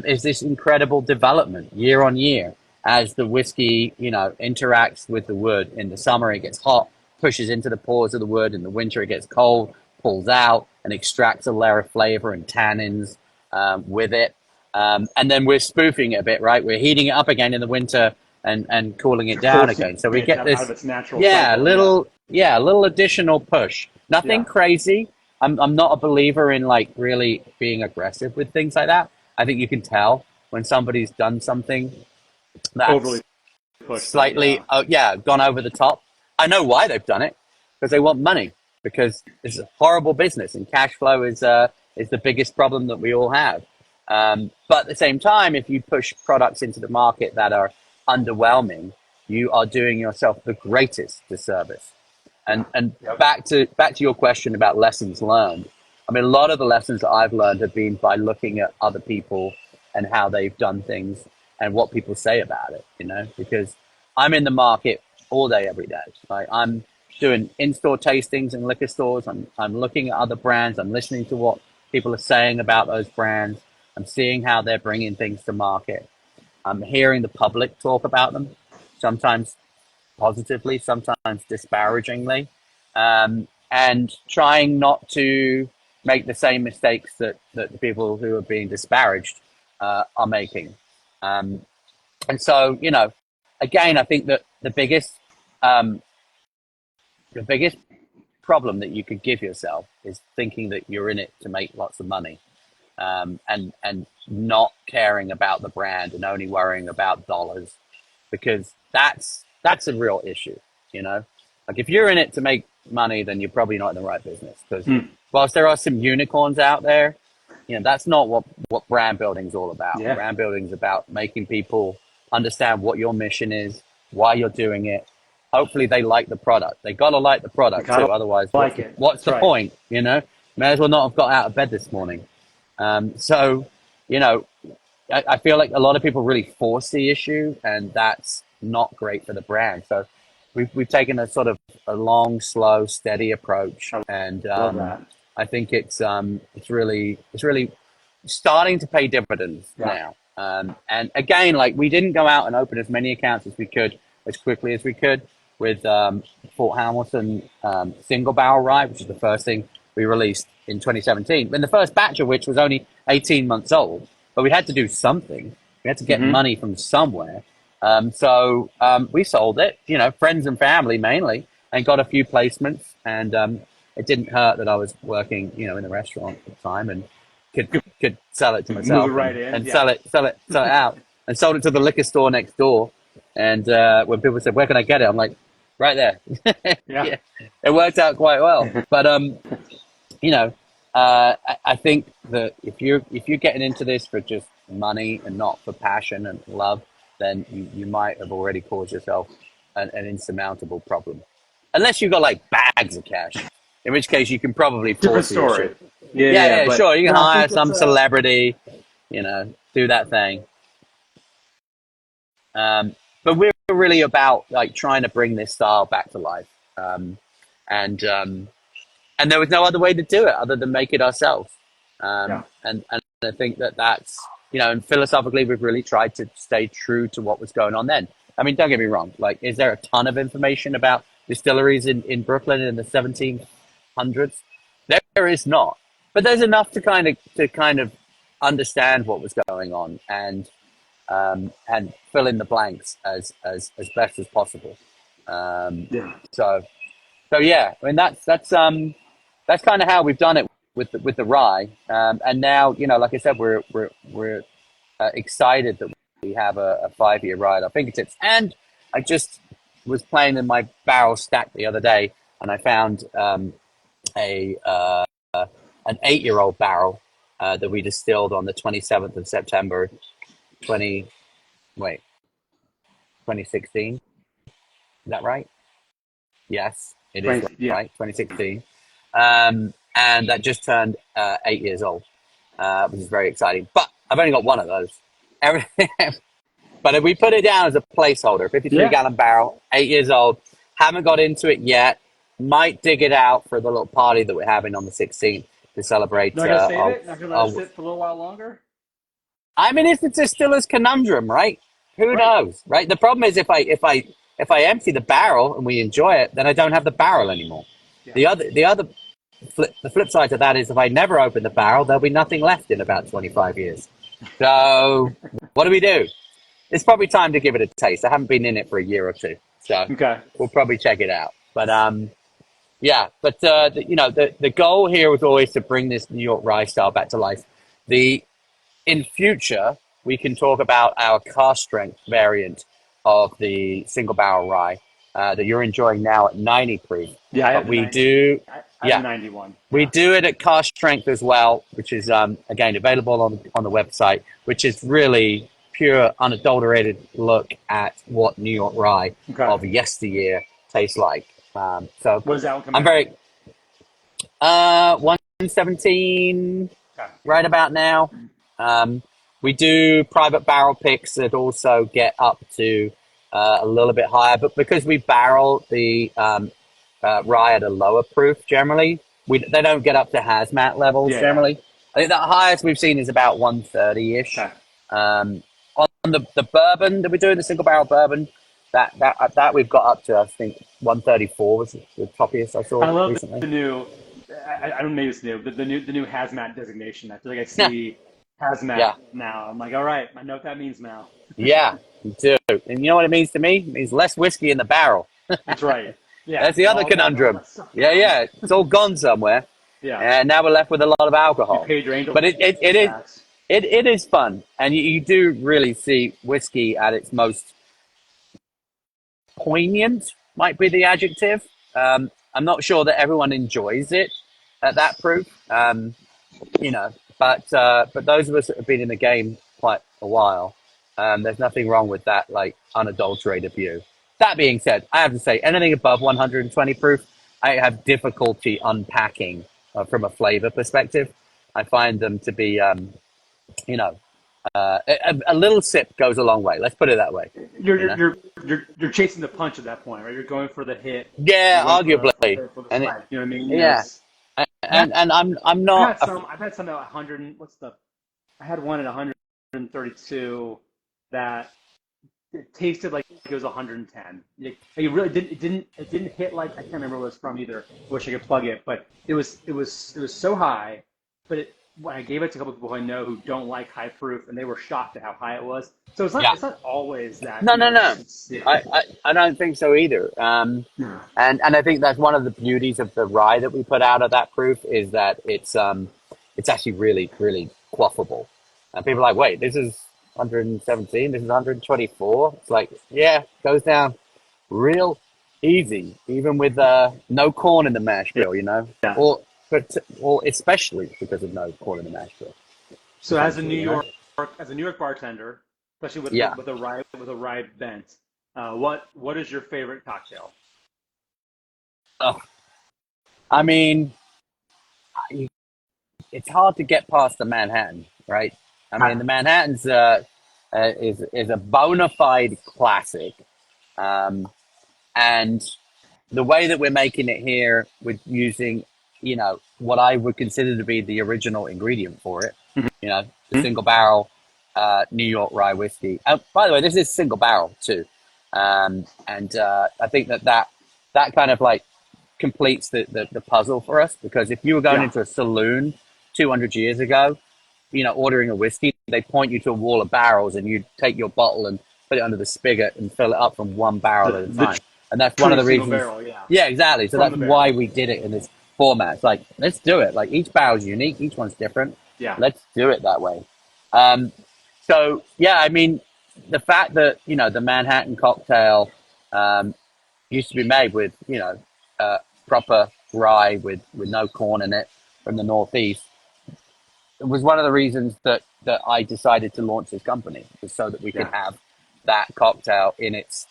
is this incredible development year on year as the whiskey, interacts with the wood. In the summer, it gets hot, pushes into the pores of the wood. In the winter, it gets cold, pulls out, and extracts a layer of flavor and tannins with it. And then we're spoofing it a bit, right? We're heating it up again in the winter and cooling it down Forcing again. So we it get out of this, its natural yeah, cycle. Yeah. a little additional push. Nothing Yeah. crazy. I'm not a believer in like really being aggressive with things like that. I think you can tell when somebody's done something Overly that's pushed it. slightly, Yeah. gone over the top. I know why they've done it, because they want money, because it's a horrible business and cash flow is the biggest problem that we all have. But at the same time, if you push products into the market that are underwhelming, you are doing yourself the greatest disservice. Yeah. And Yep. back to your question about lessons learned. I mean, a lot of the lessons that I've learned have been by looking at other people and how they've done things and what people say about it, because I'm in the market all day, every day. Right? I'm doing in-store tastings in liquor stores. I'm looking at other brands. I'm listening to what people are saying about those brands. I'm seeing how they're bringing things to market. I'm hearing the public talk about them, sometimes positively, sometimes disparagingly, and trying not to make the same mistakes that the people who are being disparaged are making. Um, and so, again, I think that um, the biggest problem that you could give yourself is thinking that you're in it to make lots of money, and not caring about the brand and only worrying about dollars, because that's a real issue. Like if you're in it to make money, then you're probably not in the right business, because Hmm. whilst there are some unicorns out there, that's not what brand building is all about. Yeah. Brand building is about making people understand what your mission is, why you're doing it, hopefully they like the product. They got to like the You product too. gotta Otherwise, like it. what's That's the right. point? May as well not have got out of bed this morning. So, you know, I feel like a lot of people really force the issue, and that's not great for the brand. So we've taken a sort of a long, slow, steady approach, I and love that. I think it's really starting to pay dividends Yeah. now. And again, like we didn't go out and open as many accounts as we could as quickly as we could with Fort Hamilton single barrel rye, which is the first thing we released in 2017. And the first batch of which was only 18 months old, but we had to do something. We had to get Hmm. money from somewhere. So we sold it, friends and family mainly, and got a few placements. And it didn't hurt that I was working, in the restaurant at the time and could sell it to Move it myself right in. and Yeah. sell it out, and sold it to the liquor store next door. And when people said, "Where can I get it?" I'm like, "Right there." Yeah. Yeah, it worked out quite well. But you know, I think that if you're getting into this for just money and not for passion and love, then you might have already caused yourself an insurmountable problem. Unless you've got like bags of cash, in which case you can probably Different force the story. issue. Yeah, Yeah, yeah, yeah, but sure. You can no, I hire think it's some celebrity, do that thing. But we're really about like trying to bring this style back to life. Um, and and there was no other way to do it other than make it ourselves. yeah. And I think that's, and philosophically, we've really tried to stay true to what was going on then. I mean, don't get me wrong. Like, is there a ton of information about distilleries in Brooklyn in the 1700s? There is not, but there's enough to kind of understand what was going on and fill in the blanks as best as possible. Um, Yeah. so so yeah, I mean that's kind of how we've done it with the rye. And now, like I said, we're excited that we have a 5-year rye at our fingertips. And I just was playing in my barrel stack the other day, and I found a an 8-year-old barrel that we distilled on the 27th of September 20 wait 2016. Is that right? Yes, it is 20, yeah. right. 2016. And that just turned 8 years old, which is very exciting. But I've only got one of those. Everything, but if we put it down as a placeholder, 53 Yeah. gallon barrel, 8 years old, haven't got into it yet. Might dig it out for the little party that we're having on the 16th to celebrate. Not gonna save it? Not gonna let it sit for a little while longer? I mean, it's a distiller's conundrum, right? Who Right. knows, right? The problem is if I empty the barrel and we enjoy it, then I don't have the barrel anymore. Yeah. The flip side to that is if I never open the barrel, there'll be nothing left in about 25 years. So what do we do? It's probably time to give it a taste. I haven't been in it for a year or two, so Okay. we'll probably check it out. But yeah, but the goal here was always to bring this New York rye style back to life. The In future, we can talk about our cast strength variant of the single barrel rye that you're enjoying now at 90 proof. Yeah, I But have the we 90. do, I have the yeah, 91. we Yeah. do it at cast strength as well, which is again available on the website, which is really pure, unadulterated look at what New York rye Okay. of yesteryear tastes like. So What does that one come I'm out? very 117 Okay. right about now. Um, we do private barrel picks that also get up to a little bit higher, but because we barrel the rye at a lower proof generally, they don't get up to hazmat levels Yeah, yeah. generally. I think the highest we've seen is about 130-ish. Okay. On the bourbon that we're doing, the single barrel bourbon, that we've got up to, I think 134 was the toppiest I I saw love recently. the new. I don't know, maybe it's new. The new hazmat designation. I feel like I Yeah, see hazmat yeah. now. I'm like, all right, I know what that means now. Yeah, you do. And you know what it means to me? It means less whiskey in the barrel. That's right. Yeah, That's the it's other all gone. All conundrum. that stuff Yeah, gone. yeah. It's all gone somewhere. Yeah, And now we're left with a lot of you alcohol. paid your angel But tax. it is fun. And you do really see whiskey at its most poignant, might be the adjective. I'm not sure that everyone enjoys it at that proof. You know, but those of us that have been in the game quite a while, there's nothing wrong with that, like unadulterated view. That being said, I have to say anything above 120 proof, I have difficulty unpacking from a flavor perspective. I find them to be, you know, a little sip goes a long way. Let's put it that way. You're You you're know. you're you're chasing the punch at that point, right? You're going for the hit. You're Yeah, going for arguably, the and it, spike. You know what I mean? You know, yeah, it's and I'm I've not. had some. I've had some at 100. What's the? I had one at 132 that it tasted like it was 110. It really didn't. It didn't hit like I can't remember where it was from either. I wish I could plug it, but it was so high. But when I gave it to a couple of people I know who don't like high proof, and they were shocked at how high it was. So it's not Yeah, it's not always that. no, You no, know, no. it's yeah. I don't think so either. Yeah. And I think that's one of the beauties of the rye that we put out of that proof is that it's actually really, really quaffable. And people are like, wait, this is 117, this is 124. It's like, yeah, goes down real easy, even with no corn in the mash Yeah. bill, you know, Yeah. or especially because of no corn in the mash bill, So essentially, you know. As a New York bartender, especially Yeah. with a rye bent, what is your favorite cocktail? Oh, I mean, it's hard to get past the Manhattan, right? I mean, Ah, the Manhattan's is a bona fide classic, um, and the way that we're making it here with using, what I would consider to be the original ingredient for it, the mhm. single barrel New York rye whiskey. By the way, this is single barrel too, and I think that kind of like completes the puzzle for us because if you were going Yeah. into a saloon 200 years ago, ordering a whiskey, they point you to a wall of barrels and you take your bottle and put it under the spigot and fill it up from one barrel at a The time. And that's one of true the single reasons. barrel. Yeah. Yeah, exactly. So From that's the why barrel. we did it in this format. It's like, let's do it. Like each barrel is unique, each one's different. Yeah. Let's do it that way. Um, so yeah, I mean, the fact that, the Manhattan cocktail, um, used to be made with proper rye with no corn in it from the northeast. It was one of the reasons that I decided to launch this company was so that we could Yeah. have that cocktail in its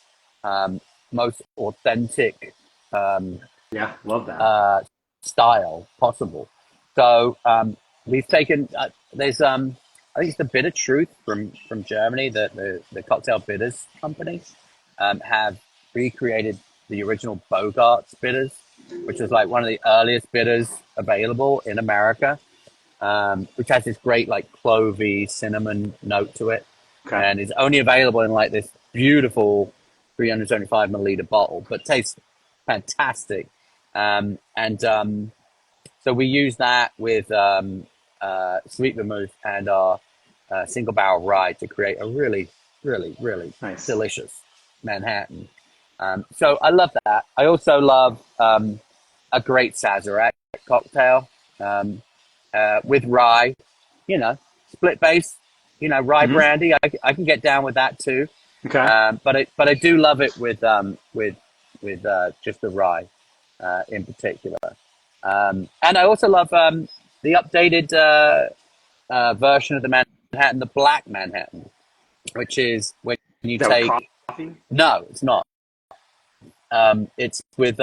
most authentic um, Yeah. Love that. uh, style possible. So we've taken there's I think it's the Bitter Truth from Germany that the cocktail bitters company have recreated the original Bogart's bitters, which was like one of the earliest bitters available in America, which has this great like clovey cinnamon note to it, Okay. and is only available in like this beautiful 375 milliliter bottle, but tastes fantastic. And So we use that with sweet vermouth and our single barrel rye to create a really, really, really Nice. delicious Manhattan. So I love that. I also love a great Sazerac cocktail with rye, you know, split base, rye Hmm. brandy. I can get down with that too. Okay. But I do love it with just the rye in particular. And I also love the updated version of the Manhattan, the Black Manhattan, which is when you Is that with take. coffee? No, it's not. It's with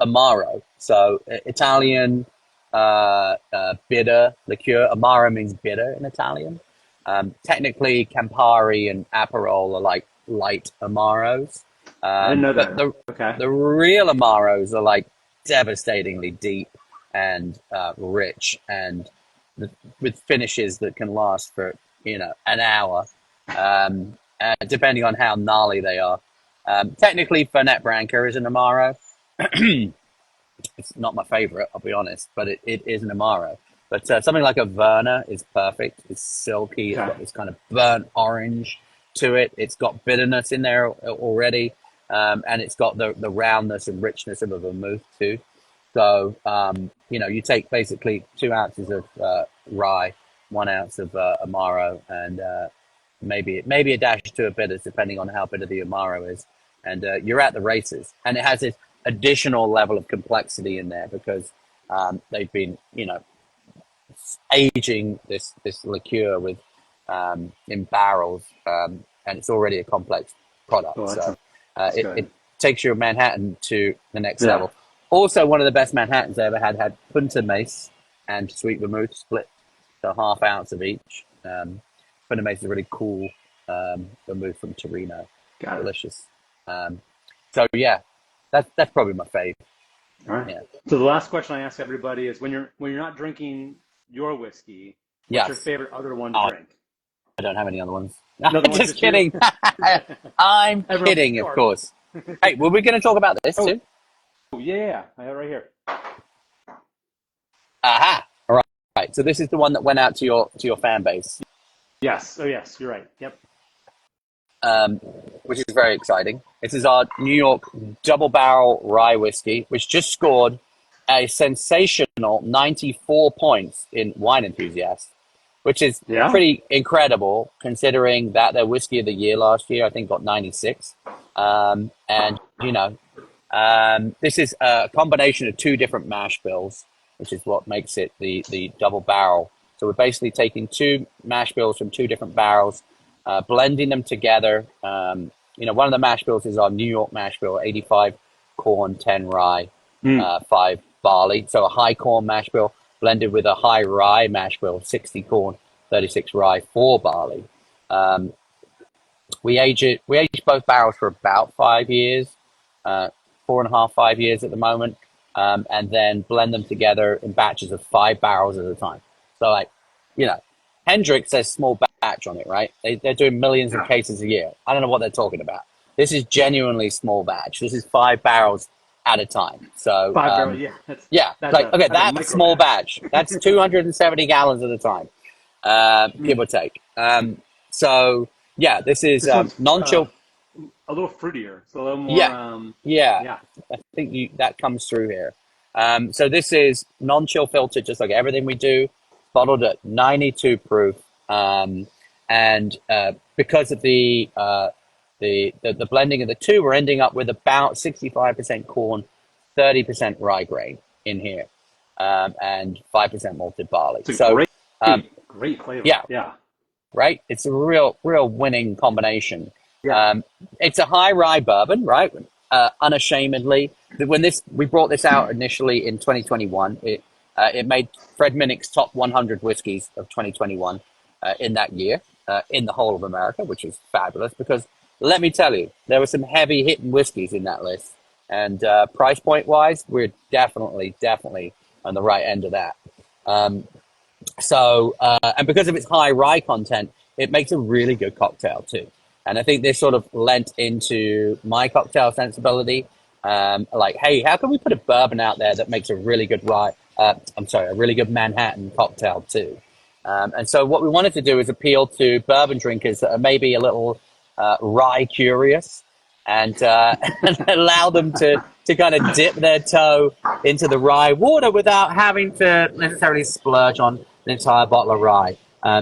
Amaro, so Italian bitter liqueur. Amaro means bitter in Italian. Technically, Campari and Aperol are like light Amaros, I didn't know but that. the Okay. the real Amaros are like devastatingly deep and rich, and with finishes that can last for an hour, depending on how gnarly they are. Technically, Fernet Branca is an Amaro. It's not my favorite, I'll be honest, but it is an Amaro. But something like a Verna is perfect. It's silky. It's Okay. got this kind of burnt orange to it. It's got bitterness in there already, and it's got the roundness and richness of a vermouth too. So you take basically 2 ounces of rye, 1 ounce of Amaro, and maybe a dash to a bitters, depending on how bitter the Amaro is, and you're at the races. And it has this additional level of complexity in there because they've been, aging this liqueur with in barrels, and it's already a complex product. Well, that So sounds It's It good. takes your Manhattan to the next Yeah. level. Also, one of the best Manhattans I ever had Punta Mace and sweet vermouth split to half ounce of each. Punta Mace is a really cool vermouth from Torino. Got it. Delicious. Um, so yeah, that's probably my fave. All right. Yeah. So the last question I ask everybody is when you're not drinking your whiskey, what's your Yes. favorite other one to Oh, drink? I don't have any other ones. Another one's Just just you. kidding. I'm Everyone kidding, of part. course. Hey, were we going to talk about this Oh, too? yeah, yeah, yeah. I have it right here. Aha! All right. Right. So this is the one that went out to your fan base, Yes. Oh, yes. You're right. Yep. um, which is very exciting. This is our New York double barrel rye whiskey, which just scored a sensational 94 points in Wine Enthusiast, which is Yeah. pretty incredible considering that their whiskey of the year last year, I think, got 96. And, Wow. this is a combination of two different mash bills, which is what makes it the double barrel. So we're basically taking two mash bills from two different barrels, blending them together. One of the mash bills is our New York mash bill, 85 corn, 10 rye, Mm. 5 barley. So a high corn mash bill blended with a high rye mash bill, 60 corn, 36 rye, 4 barley. Um, we age both barrels for about 5 years, uh, 4.5, 5 years at the moment, and then blend them together in batches of 5 barrels at a time. So like, you know, Hendrick says small batch on it, right? They're doing millions of Yeah. cases a year. I don't know what they're talking about. This is genuinely small batch. This is 5 barrels at a time. So 5 barrel. Yeah. That's yeah, that's like a okay, that's a that's micro small batch. batch. That's 270 gallons at a time, give Mm. or take. So yeah, this is This one's non-chill. a little fruitier. It's a little more. Yeah, yeah, Yeah. I think that comes through here. So this is non-chill filtered, just like everything we do, bottled at 92 proof, and because of the blending of the two, we're ending up with about 65% corn, 30% rye grain in here, and 5% malted barley. It's a So great flavor. yeah, Yeah. right? It's a real winning combination. Yeah. Um, it's a high rye bourbon, right? Unashamedly, when we brought this out initially in 2021, it made Fred Minnick's top 100 whiskeys of 2021 in that year in the whole of America, which is fabulous because let me tell you, there were some heavy hitting whiskeys in that list, and price point wise, we're definitely on the right end of that. Um, and because of its high rye content, it makes a really good cocktail too. And I think this sort of lent into my cocktail sensibility. Like, hey, how can we put a bourbon out there that makes a really good a really good Manhattan cocktail too? And so what we wanted to do is appeal to bourbon drinkers that are maybe a little rye curious and, and allow them to kind of dip their toe into the rye water without having to necessarily splurge on an entire bottle of rye.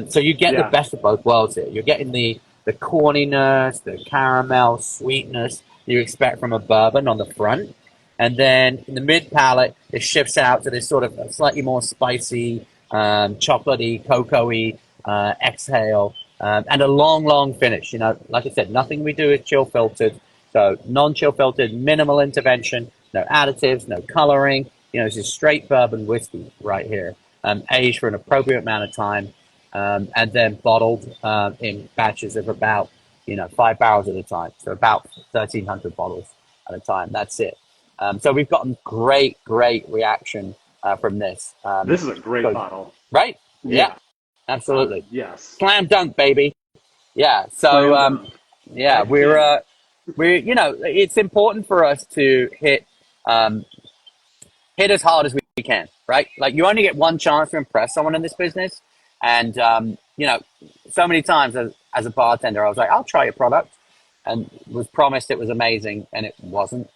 So you get the Yeah. best of both worlds here. You're getting the corniness, the caramel sweetness you expect from a bourbon on the front. And then in the mid palate, it shifts out to this sort of slightly more spicy, chocolatey, cocoa-y exhale, and a long finish. You know, like I said, nothing we do is chill filtered. So non-chill filtered, minimal intervention, no additives, no coloring. You know, this is straight bourbon whiskey right here, aged for an appropriate amount of time, and then bottled in batches of about 5 barrels at a time. So about 1,300 bottles at a time. That's it. So we've gotten great reaction from this. This is a great So bottle. right? Yeah, Yeah. absolutely. Yes. Slam dunk, baby. Yeah. So Slam dunk. yeah, Heck yeah. we're it's important for us to um, hit as hard as we can, right? Like you only get one chance to impress someone in this business, and so many times as a bartender, I was like, I'll try your product, and was promised it was amazing, and it wasn't,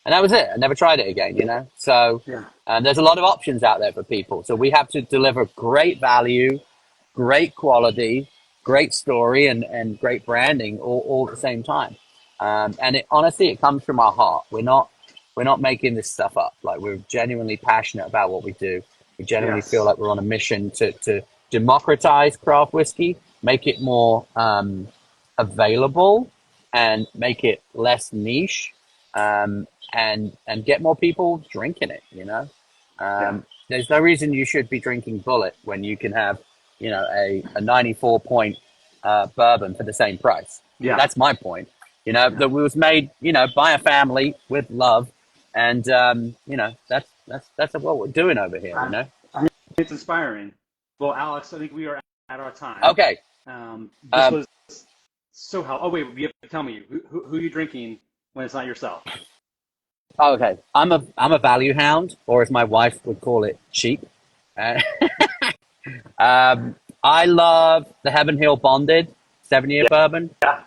and that was it. I never tried it again, you know. So Yeah. there's a lot of options out there for people, so we have to deliver great value, great quality, great story, and great branding all at the same time. And honestly, it comes from our heart. We're not making this stuff up. Like we're genuinely passionate about what we do. We genuinely feel Yes. like we're on a mission to democratize craft whiskey, make it more available, and make it less niche, and get more people drinking it. Yeah. There's no reason you should be drinking Bullet when you can have, a 94 point bourbon for the same price. Yeah. That's my point. That was made, by a family with love, and that's what we're doing over here. I think it's inspiring. Well, Alex, I think we are at our time. Okay. This Um, was so helpful. Oh, wait, you have to tell me who are you drinking when it's not yourself? okay. I'm a value hound, or as my wife would call it, cheap. Uh, I love the Heaven Hill Bonded 7-year bourbon. Yeah.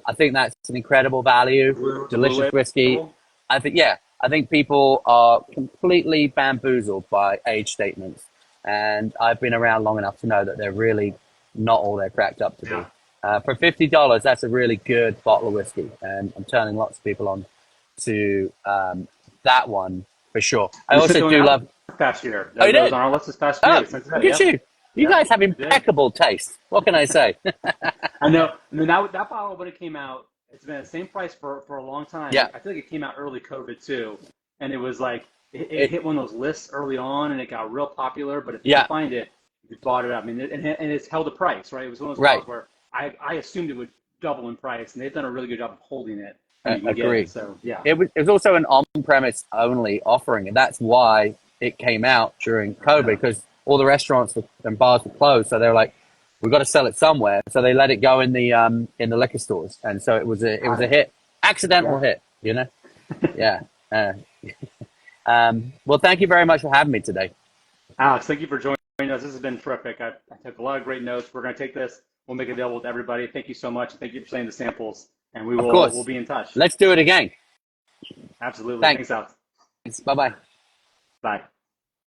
I think that's an incredible value, The blue delicious whiskey. label. I think people are completely bamboozled by age statements, and I've been around long enough to know that they're really not all they're cracked up to be. Yeah. For $50, that's a really good bottle of whiskey, and I'm turning lots of people on to that one for sure. I We sent also one do out love. past year. Oh, you That was did? on our list this past year. Oh, We sent it look out. at Yep. you! You Yep. guys have We did. impeccable taste. What can I say? I know. I mean, that bottle when it came out, it's been the same price for a long time. Yeah, I feel like it came out early COVID too, and it was like it it, hit one of those lists early on, and it got real popular. But if you can yeah, find it, you bought it up. I mean, and it's held a price, right? It was one of those right. bottles where I assumed it would double in price, and they've done a really good job of holding it when you can get it. Agree. So yeah, It was also an on-premise only offering, and that's why it came out during COVID yeah, because all the restaurants and bars were closed. So they were like, "We've got to sell it somewhere." So they let it go in the liquor stores, and so it was got a it. hit, accidental Yeah. hit. Yeah. Well, thank you very much for having me today. Alex, thank you for joining us. This has been terrific. I took a lot of great notes. We're going to take this. We'll make it available to everybody. Thank you so much. Thank you for sending the samples, and Of we'll course, be in touch. let's do it again. Absolutely. Thanks. Thanks, Alex. Bye bye. Bye.